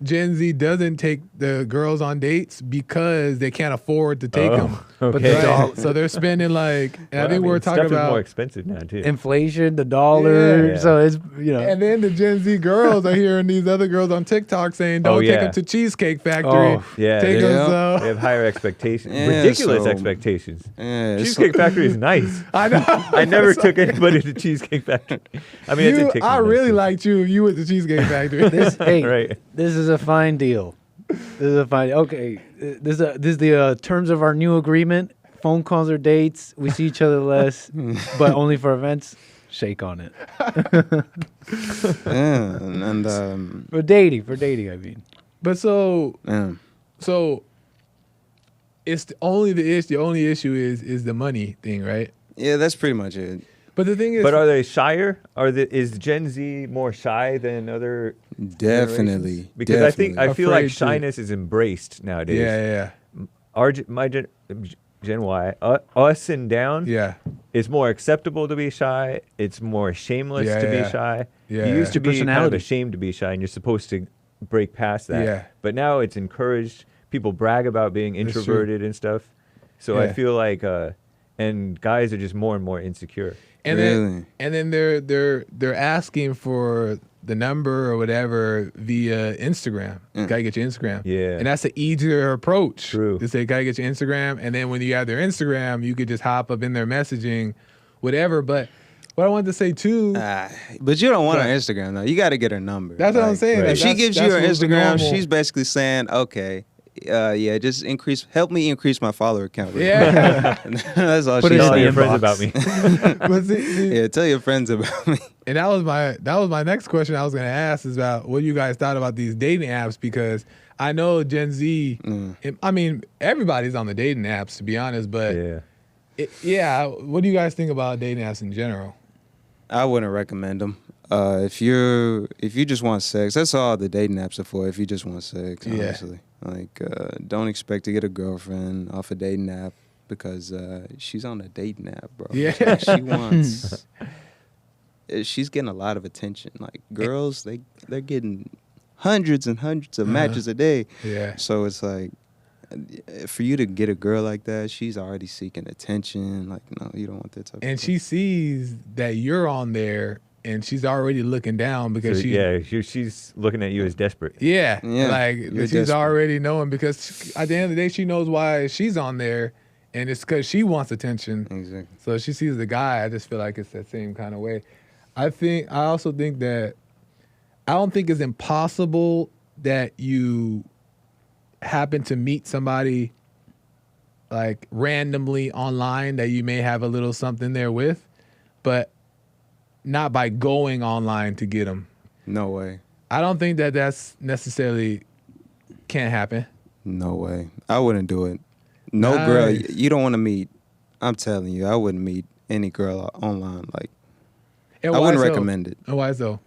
Gen Z doesn't take the girls on dates because they can't afford to take them. Okay. So they're spending like, and I think we're talking stuff about is more expensive now too. Inflation, the dollar. Yeah. So it's And then the Gen Z girls are hearing these other girls on TikTok saying, "Don't take them to Cheesecake Factory." Oh, yeah, take they, them. they have higher expectations, Yeah, ridiculous so- expectations. Yeah, Cheesecake Factory is nice. I know. I never took anybody to Cheesecake Factory. I mean, I did take I them really too. liked you. You went to Cheesecake Factory. this. Hey, Right. this is a fine deal. This is a fine. Okay, this is the terms of our new agreement. Phone calls or dates. We see each other less, but only for events. Shake on it. Yeah, and For dating, I mean. But so it's the only issue is the money thing, right? yeah, that's pretty much it. But the thing is, But are they shyer? Is Gen Z more shy than other Definitely. generations? Because I feel like Afraid to. shyness is embraced nowadays. yeah, My Gen Y, us and down, yeah. it's more acceptable to be shy. It's more shameless Yeah, to yeah. be shy. Yeah, You used to yeah. be kind of Personality. ashamed to be shy, and you're supposed to break past that. Yeah. But now it's encouraged. People brag about being That's true. introverted and stuff. So I Yeah. feel like, and guys are just more and more insecure. And then they're asking for the number or whatever via Instagram. Gotta get your Instagram. Yeah. And that's an easier approach. True. To say, gotta get your Instagram. And then when you have their Instagram, you could just hop up in their messaging, whatever. But what I wanted to say too, But you don't want her Instagram though. You got to get her number. That's what I'm saying. If Like, she that's- gives you her that's what's the Instagram, normal- she's basically saying, "Okay, just help me increase my follower count." Yeah. That's all Put she's it in Tell the saying. your friends inbox. about me. but see, Yeah, tell your friends about me. and that was my next question I was gonna ask is about what you guys thought about these dating apps, because I know Gen Z. I mean, everybody's on the dating apps, to be honest. But Yeah. what do you guys think about dating apps in general? I wouldn't recommend them. If you just want sex, that's all the dating apps are for. If you just want sex, Yeah. honestly, like don't expect to get a girlfriend off a dating app because she's on a dating app, bro. Yeah. Like, she wants. She's getting a lot of attention. Like girls, they're getting hundreds and hundreds of matches a day. Yeah. So it's like, for you to get a girl like that, she's already seeking attention. Like, no, you don't want that type. And of she sees that you're on there, and she's already looking down because she's looking at you as desperate. Yeah, Yeah, like you're she's desperate. already knowing, because at the end of the day, she knows why she's on there, and it's because she wants attention. Exactly. So she sees the guy. I just feel like it's that same kind of way. I also think that I don't think it's impossible that you happen to meet somebody like randomly online that you may have a little something there with, but not by going online to get them. No way. I don't think that that's necessarily can't happen. No way. I wouldn't do it. No girl, you don't want to meet. I'm telling you, I wouldn't meet any girl online. Like, I wouldn't recommend it. And why so?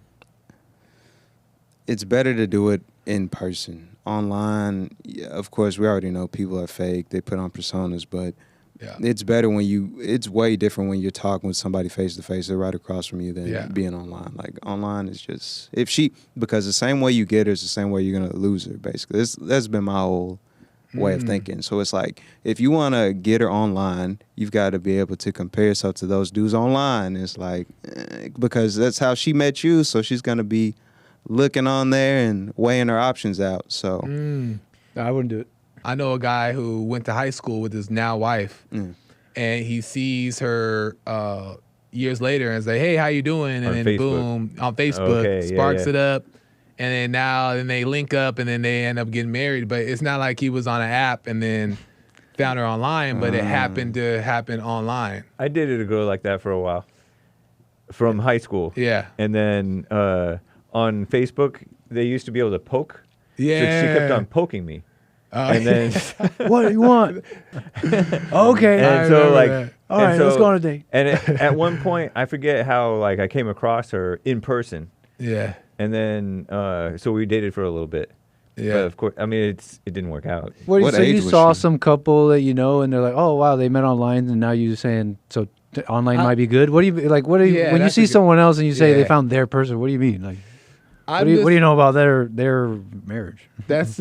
It's better to do it in person. Online, yeah, of course, we already know people are fake. They put on personas, but it's better it's way different when you're talking with somebody face to face. They're right across from you than being online. Like, online is just, because the same way you get her is the same way you're going to lose her, basically. That's been my whole way of thinking. So it's like, if you want to get her online, you've got to be able to compare yourself to those dudes online. It's like, because that's how she met you, so she's going to be looking on there and weighing her options out. So I wouldn't do it. I know a guy who went to high school with his now wife, and he sees her years later and say, "Hey, how you doing?" And on then Facebook. boom, on Facebook, sparks yeah. it up, and then they link up, and then they end up getting married. But it's not like he was on an app and then found her online, but it happened to happen online. I dated a girl like that for a while, from high school. Yeah, and then on Facebook they used to be able to poke. Yeah, so she kept on poking me. And then what do you want? Okay. And so like, all right, let's go on a date. And at one point, I forget how like I came across her in person. Yeah. And then so we dated for a little bit. Yeah. But of course, I mean it didn't work out. What so you saw some couple that you know, and they're like, oh wow, they met online, and now you're saying so online might be good. What do you like? What do you when you see someone else and you say they found their person? What do you mean? Like, what do you know about their marriage? That's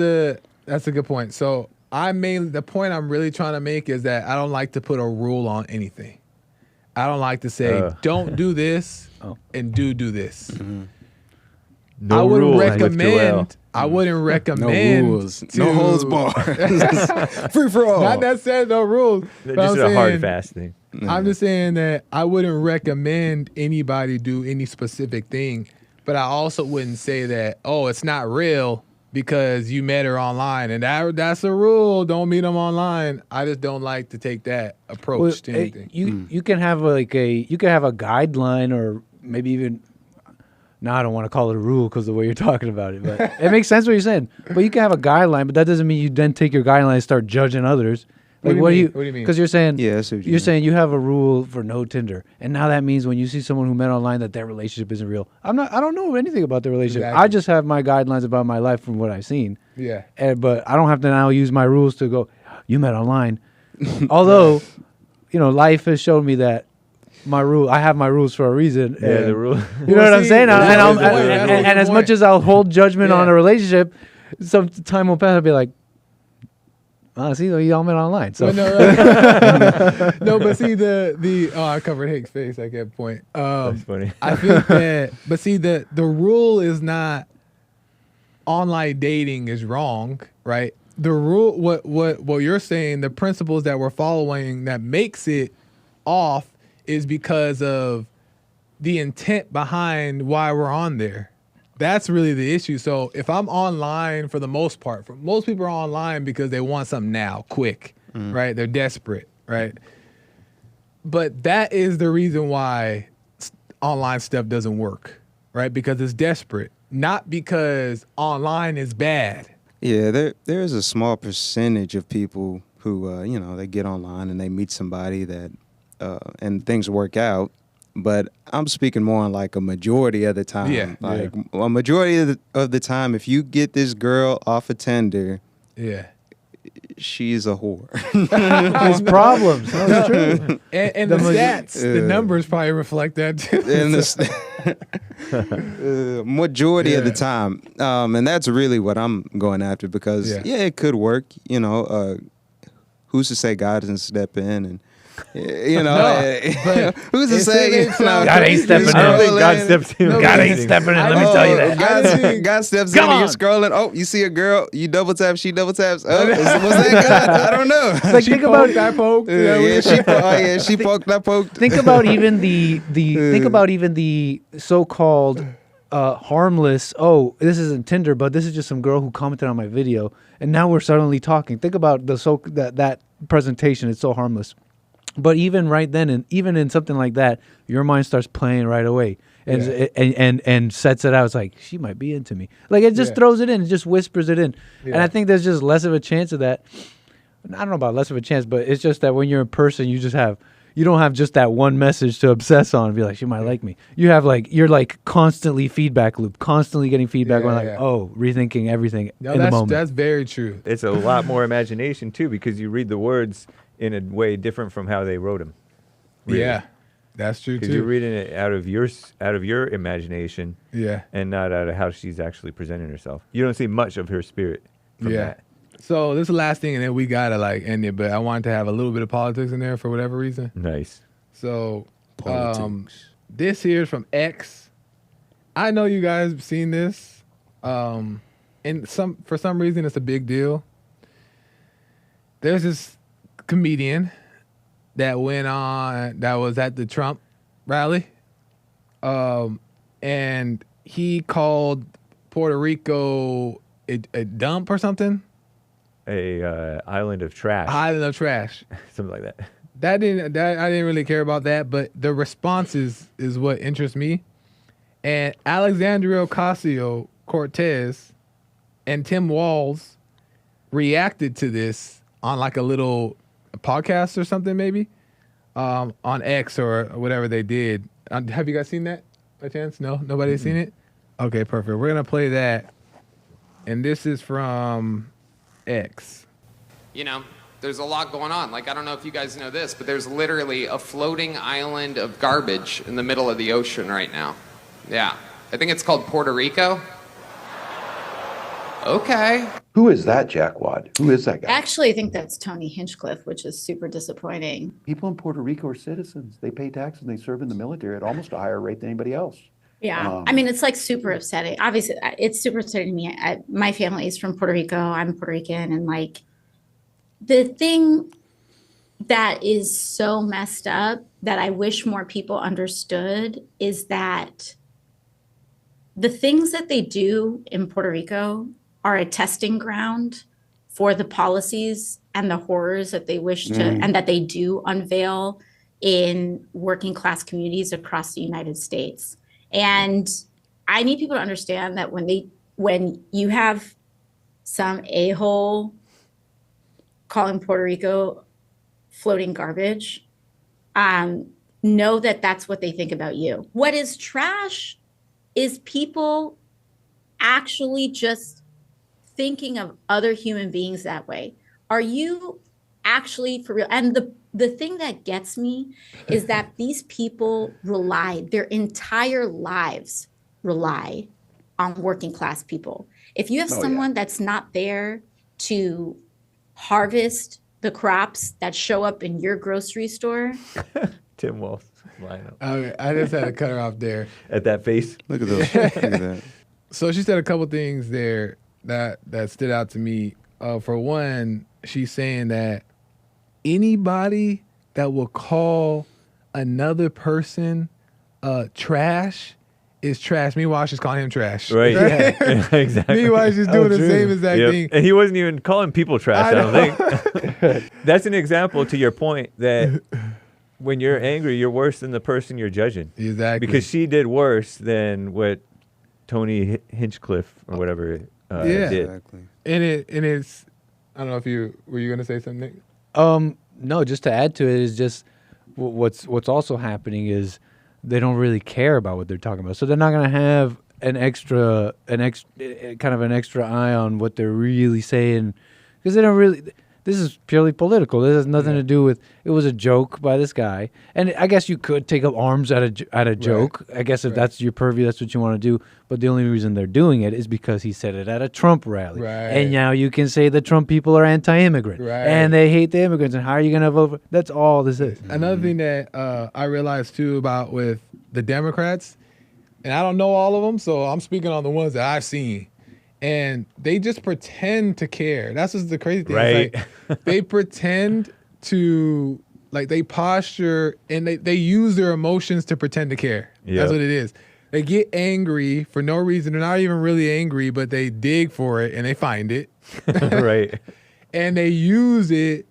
a good point. So the point I'm really trying to make is that I don't like to put a rule on anything. I don't like to say don't do this and do this. No I wouldn't rules, recommend. I wouldn't recommend. No rules. No holds barred. Free for all. Not necessarily no rules. Just a hard fast thing. I'm just saying that I wouldn't recommend anybody do any specific thing, but I also wouldn't say that it's not real because you met her online, and that's a rule. Don't meet them online. I just don't like to take that approach to anything. You can have a guideline, or maybe even. Now I don't want to call it a rule because the way you're talking about it, but it makes sense what you're saying. But you can have a guideline, but that doesn't mean you then take your guideline and start judging others. Like what do you mean? Because you're saying you're saying you have a rule for no Tinder, and now that means when you see someone who met online that their relationship isn't real. I don't know anything about their relationship. Exactly. I just have my guidelines about my life from what I've seen. Yeah. But I don't have to now use my rules to go. You met online, although life has shown me that. I have my rules for a reason. Yeah, the rule. You know what I'm saying? And as much as I'll hold judgment on a relationship, some time will pass. I'll be like, see, y'all met online. So no, but see I covered Hake's face at that point. That's funny. I think that, but see the rule is not online dating is wrong, right? The rule, what you're saying, the principles that we're following that makes it off. Is because of the intent behind why we're on there. That's really the issue. So if I'm online for the most part, most people are online because they want something now, quick, right? They're desperate, right? But that is the reason why online stuff doesn't work, right? Because it's desperate, not because online is bad. Yeah, there is a small percentage of people who, they get online and they meet somebody that, and things work out, but I'm speaking more on like a majority of the time. A majority of the time, if you get this girl off of Tinder, she's a whore. There's problems. That's true. And the stats, the numbers probably reflect that too. And the majority of the time, and that's really what I'm going after because it could work. Who's to say God doesn't step in and. Who's to say? God ain't stepping in. I don't think God steps in. God ain't stepping in. Let me tell you that. God steps in. And you're scrolling. Oh, you see a girl. You double tap. She double taps. Oh, was that God? I don't know. Like think about that poke. She poked. I poked. Think about even the so-called harmless. Oh, this isn't Tinder, but this is just some girl who commented on my video, and now we're suddenly talking. Think about presentation. It's so harmless. But even right then, and even in something like that, your mind starts playing right away, and and sets it out. It's like, she might be into me. Like, it just throws it in, it just whispers it in. And I think there's just less of a chance of that. I don't know about less of a chance, but it's just that when you're in person, you don't have just that one message to obsess on and be like, she might like me. You have you're constantly feedback loop, constantly getting feedback on rethinking everything in the moment. That's very true. It's a lot more imagination too, because you read the words in a way different from how they wrote them. Really. Yeah, that's true too. Because you're reading it out of your imagination. Yeah. And not out of how she's actually presenting herself. You don't see much of her spirit from that. So this is the last thing, and then we gotta end it. But I wanted to have a little bit of politics in there for whatever reason. Nice. So this here is from X. I know you guys have seen this, and for some reason it's a big deal. There's this comedian that was at the Trump rally, and he called Puerto Rico a dump or something. Island of trash. Island of trash. Something like that. I didn't really care about that, but the response is what interests me. And Alexandria Ocasio-Cortez and Tim Walz reacted to this on a little podcast or something, maybe on X or whatever they did. Have you guys seen that by chance? No, nobody's seen it. Okay, perfect. We're gonna play that, and this is from X. There's a lot going on. I don't know if you guys know this, but there's literally a floating island of garbage in the middle of the ocean right now. Yeah. I think it's called Puerto Rico. Okay. Who is that jackwad? Who is that guy? Actually, I think that's Tony Hinchcliffe, which is super disappointing. People in Puerto Rico are citizens. They pay taxes and they serve in the military at almost a higher rate than anybody else. Yeah. It's super upsetting. Obviously, it's super upsetting to me. My family is from Puerto Rico. I'm Puerto Rican. And the thing that is so messed up that I wish more people understood is that the things that they do in Puerto Rico are a testing ground for the policies and the horrors that they wish to and that they do unveil in working class communities across the United States. And I need people to understand that when you have some a-hole calling Puerto Rico floating garbage, know that that's what they think about you. What is trash is people actually just thinking of other human beings that way. Are you actually for real? And the thing that gets me is that these people their entire lives rely on working class people. If you have someone that's not there to harvest the crops that show up in your grocery store. Tim Walz. I just had to cut her off there. At that face. Look at those. Look at that. So she said a couple things there that stood out to me. For one, she's saying that anybody that will call another person trash is trash. Meanwhile, she's calling him trash. Right. Yeah, exactly. Meanwhile, she's doing the same exact thing. And he wasn't even calling people trash, I don't think. That's an example to your point that when you're angry, you're worse than the person you're judging. Exactly. Because she did worse than what Tony Hinchcliffe or whatever did. Exactly. And it's, I don't know if were you going to say something, Nick? No, just to add to it is just what's also happening is they don't really care about what they're talking about. So they're not going to have an extra eye on what they're really saying because they don't really. This is purely political. This has nothing to do with. It was a joke by this guy, and I guess you could take up arms at a joke. Right. I guess if that's your purview, that's what you want to do. But the only reason they're doing it is because he said it at a Trump rally, and now you can say the Trump people are anti-immigrant, and they hate the immigrants. And how are you going to vote? That's all this is. Another thing that I realized too about with the Democrats, and I don't know all of them, so I'm speaking on the ones that I've seen. And they just pretend to care. That's just the crazy thing. Right. They pretend to, they posture and they use their emotions to pretend to care. Yep. That's what it is. They get angry for no reason. They're not even really angry, but they dig for it and they find it. Right. And they use it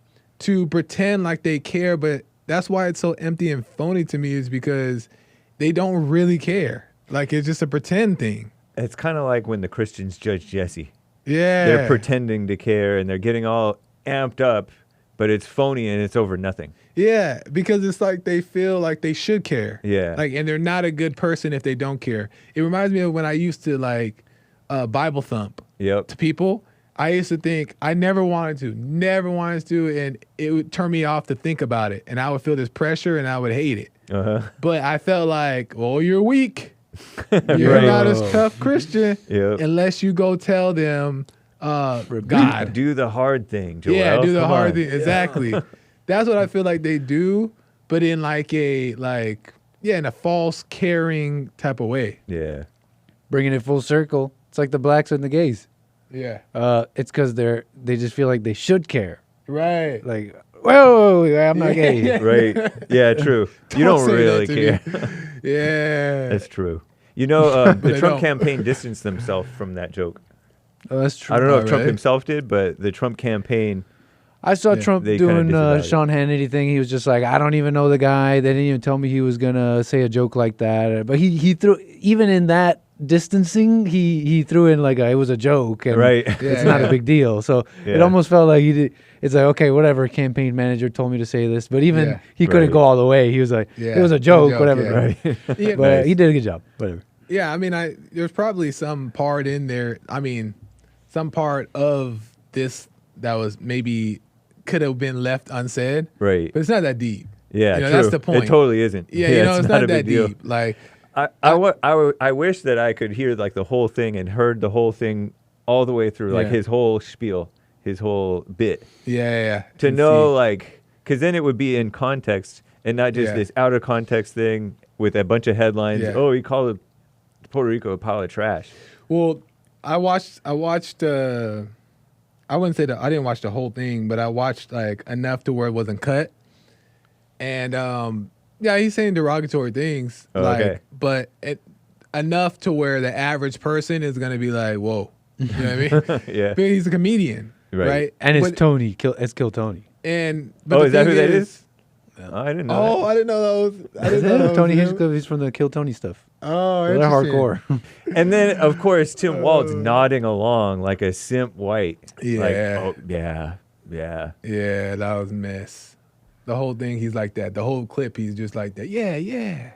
to pretend like they care, but that's why it's so empty and phony to me is because they don't really care. Like, it's just a pretend thing. It's kind of like when the Christians judge Jesse. Yeah. They're pretending to care and they're getting all amped up, but it's phony and it's over nothing. Yeah, because it's like they feel like they should care. Yeah. Like, and they're not a good person if they don't care. It reminds me of when I used to like Bible thump to people. I used to think I never wanted to, and it would turn me off to think about it. And I would feel this pressure and I would hate it. But I felt like, well, you're weak. You're not a tough Christian unless you go tell them God. Do the hard thing, Joel. Yeah, do the Come hard on. thing. Exactly. That's what I feel like they do, but in like in a false caring type of way. Yeah. Bringing it full circle. It's like the blacks and the gays. Yeah. It's because they just feel like they should care. Right. Like, whoa, I'm not gay. Right. Yeah, true. You don't say really that to care. me. Yeah. That's true. You know, the They Trump don't. campaign distanced themselves from that joke. Oh, that's true. I don't know if Trump Alright. himself did, but the Trump campaign. I saw Trump they kinda doing disavowed it. Sean Hannity thing. He was just like, I don't even know the guy. They didn't even tell me he was gonna say a joke like that. But he threw, even in that distancing, he threw in like it was a joke, and Right. it's not a big deal. So it Yeah. almost felt like he did. It's like, okay, whatever. Campaign manager told me to say this, but even he couldn't Right. go all the way. He was like, Yeah. it was a joke, whatever. yeah. Right. Yeah, But he did a good job. Whatever. Yeah, I mean, there's probably some part in there. I mean, some part of this that was maybe could have been left unsaid. Right. But it's not that deep. Yeah, You know, true. that's the point. It totally isn't. Yeah, you know, it's not a that big deal. deep. Like, I wish that I could hear like the whole thing and heard the whole thing all the way through, like Yeah. his whole spiel, his whole bit. yeah. To and know, see. like, because then it would be in context and not just Yeah. this out of context thing with a bunch of headlines. Yeah. Oh, he called Puerto Rico a pile of trash. Well, I watched. I wouldn't say that I didn't watch the whole thing, but I watched like enough to where it wasn't cut. And yeah, he's saying derogatory things, Oh, like, okay. but enough to where the average person is gonna be like, "Whoa," you know what I mean? Yeah. But he's a comedian, right? And it's But- Tony. It's Kill Tony. And but Oh, the is that thing who that is? Oh, I didn't know. Oh, that. I didn't know that was. I didn't know that was Tony him. Hinchcliffe. He's from the Kill Tony stuff. Oh, They're interesting. hardcore. And then, of course, Tim Walz nodding along like a simp white. Yeah. Like, oh, yeah. Yeah, that was a mess. The whole thing, he's like that. The whole clip, he's just like that. Yeah.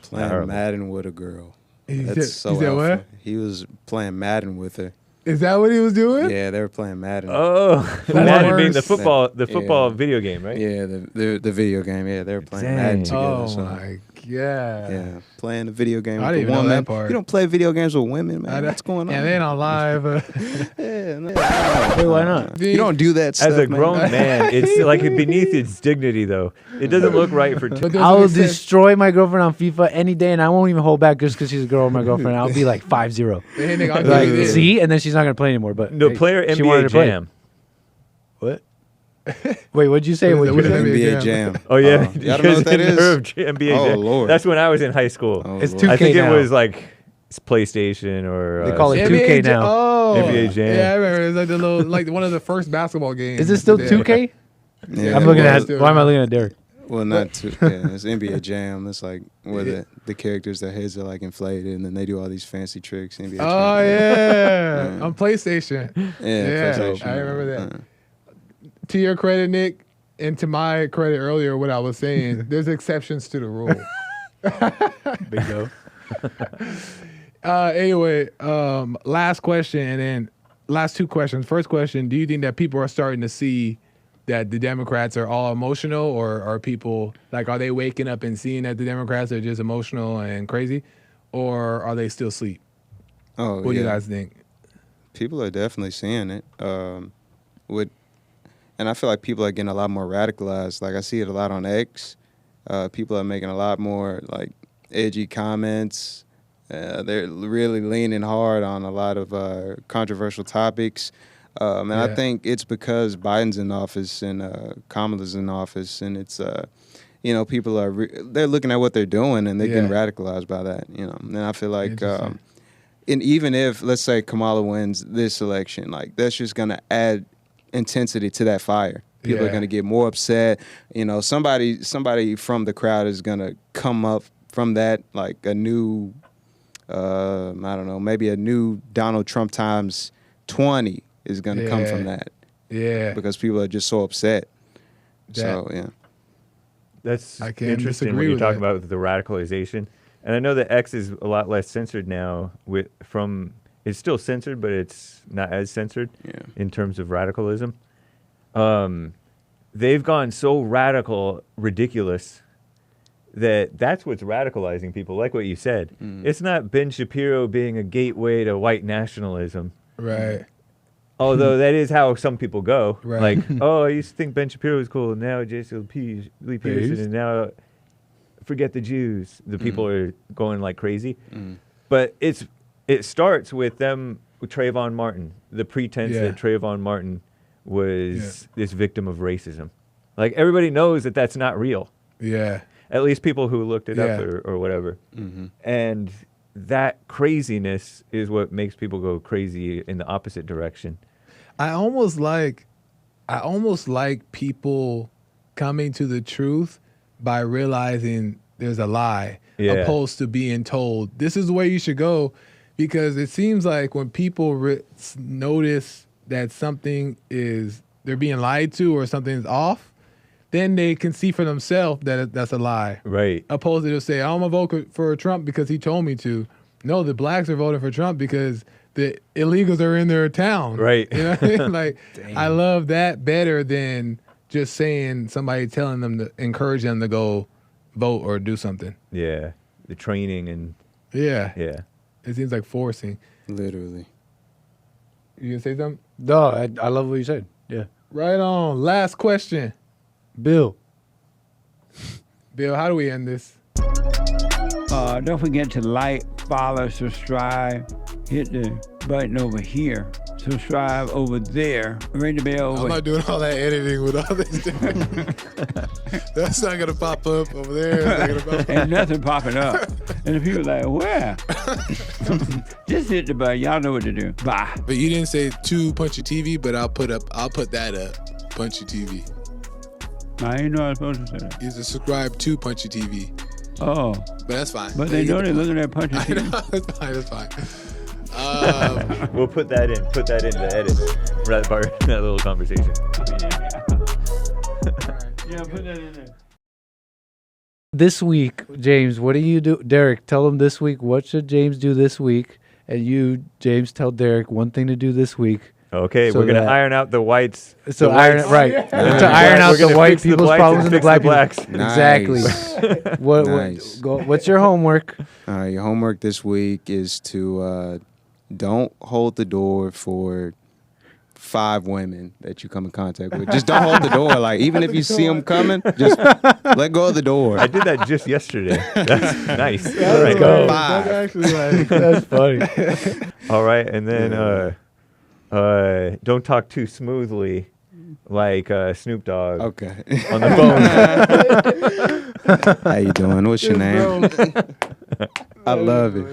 Playing Terrible. Madden with a girl. He That's said- so he said what? alpha. He was playing Madden with her. Is that what he was doing? Yeah, they were playing Madden. Oh, Madden being the worse? football Yeah. video game, right? Yeah, the video game. Yeah, they were playing Dang. Madden together. Oh so. my god. Yeah, playing the video game I with didn't a even know woman. that part. You don't play video games with women, man. I- What's going on? And then on live. Yeah, no. Hey, why not? You don't do that stuff, As a grown man, it's like beneath its dignity, though. It doesn't look right for. But there's I an will exception. destroy my girlfriend on FIFA any day, and I won't even hold back just because she's a girl or my girlfriend. I'll be like 5-0. Hey, nigga, I'll Like, give you this. see? And then she's not going to play anymore. But No, hey, player she wanted NBA to play. Jam. What? Wait, what'd you say? What is What'd it? you What say? is it? NBA Jam. Oh yeah, y'all don't know what that is? NBA Oh, Jam. Lord. That's when I was in high school. Oh, It's Lord. 2K I think now. it was like PlayStation or They call it NBA 2K now. Oh, NBA Jam. Yeah, I remember. It's like the little, like one of the first basketball games. Is this still there. 2K? Yeah, I'm looking well, at. Why am I looking at Derek? Well, not too. Yeah, it's NBA Jam. It's like where the characters, their heads are like inflated, and then they do all these fancy tricks. NBA Jam. Oh yeah, on PlayStation. Yeah, PlayStation. I remember that. To your credit, Nick, and to my credit earlier, what I was saying, there's exceptions to the rule. Bingo. Anyway, last question, and then last two questions. First question: do you think that people are starting to see that the Democrats are all emotional, or are people like, are they waking up and seeing that the Democrats are just emotional and crazy, or are they still asleep? Oh, What do you guys think? People are definitely seeing it. And I feel like people are getting a lot more radicalized. Like I see it a lot on X. People are making a lot more like edgy comments. They're really leaning hard on a lot of controversial topics. And I think it's because Biden's in office and Kamala's in office, and it's people are they're looking at what they're doing and they're getting radicalized by that. And I feel like. And even if, let's say, Kamala wins this election, like that's just gonna add intensity to that fire. People are gonna get more upset. You know, somebody from the crowd is gonna come up from that, like a new, I don't know, maybe a new Donald Trump times 20 is gonna come from that. Yeah. Because people are just so upset. So yeah. That's I can't interesting disagree when you with talk that. about the radicalization. And I know that X is a lot less censored now. It's still censored, but it's not as censored in terms of radicalism. They've gone so ridiculous that's what's radicalizing people. Like what you said, it's not Ben Shapiro being a gateway to white nationalism, right? Although that is how some people go. Right. Like, oh, I used to think Ben Shapiro was cool, and now Jason Lee Peterson, and now forget the Jews. The people are going like crazy. But it starts with them, with Trayvon Martin, the pretense that Trayvon Martin was this victim of racism. Like, everybody knows that that's not real. Yeah. At least people who looked it up or whatever. And that craziness is what makes people go crazy in the opposite direction. I almost like people coming to the truth by realizing there's a lie, opposed to being told this is the way you should go. Because it seems like when people notice that something they're being lied to or something's off, then they can see for themselves that that's a lie. Right. Opposed to just say, I'm going to vote for Trump because he told me to. No, the blacks are voting for Trump because the illegals are in their town. Right. You know what I mean? Like, I love that better than just saying somebody telling them to encourage them to go vote or do something. Yeah. The training and... Yeah. Yeah. It seems like forcing. Literally. You gonna say something? No, I love what you said. Yeah. Right on. Last question. Bill. Bill, how do we end this? Don't forget to like, follow, subscribe. Hit the button over here. Subscribe over there. Ring the bell over I'm not doing all that editing with all this. That's not gonna pop up over there. It's not gonna pop up. Ain't nothing popping up. And the people like, where? Just hit the button. Y'all know what to do. Bye. But you didn't say to Punchie TV, but I'll put that up. Punchie TV. I didn't know I was supposed to say that. You just subscribe to Punchie TV. Oh. But that's fine. But they know they're looking at Punchie I TV. know, that's fine. That's fine. We'll put that in. Put that in the edit. That part, that little conversation. Yeah, put that in there. This week, James, what do you do? Derek, tell him this week. What should James do this week? And you, James, tell Derek one thing to do this week. Okay, we're gonna iron out the whites. So iron out the white people's problems and the black blacks. Exactly. What's your homework? Your homework this week is to don't hold the door for 5 women that you come in contact with. Just don't hold the door. Like, even if you see them coming, just let go of the door. I did that just yesterday. That's nice. All right, go. 5. That's actually that's funny. All right, and then don't talk too smoothly, like Snoop Dogg. Okay. On the phone. How you doing? What's your name? I love it.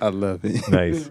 I love it. Nice.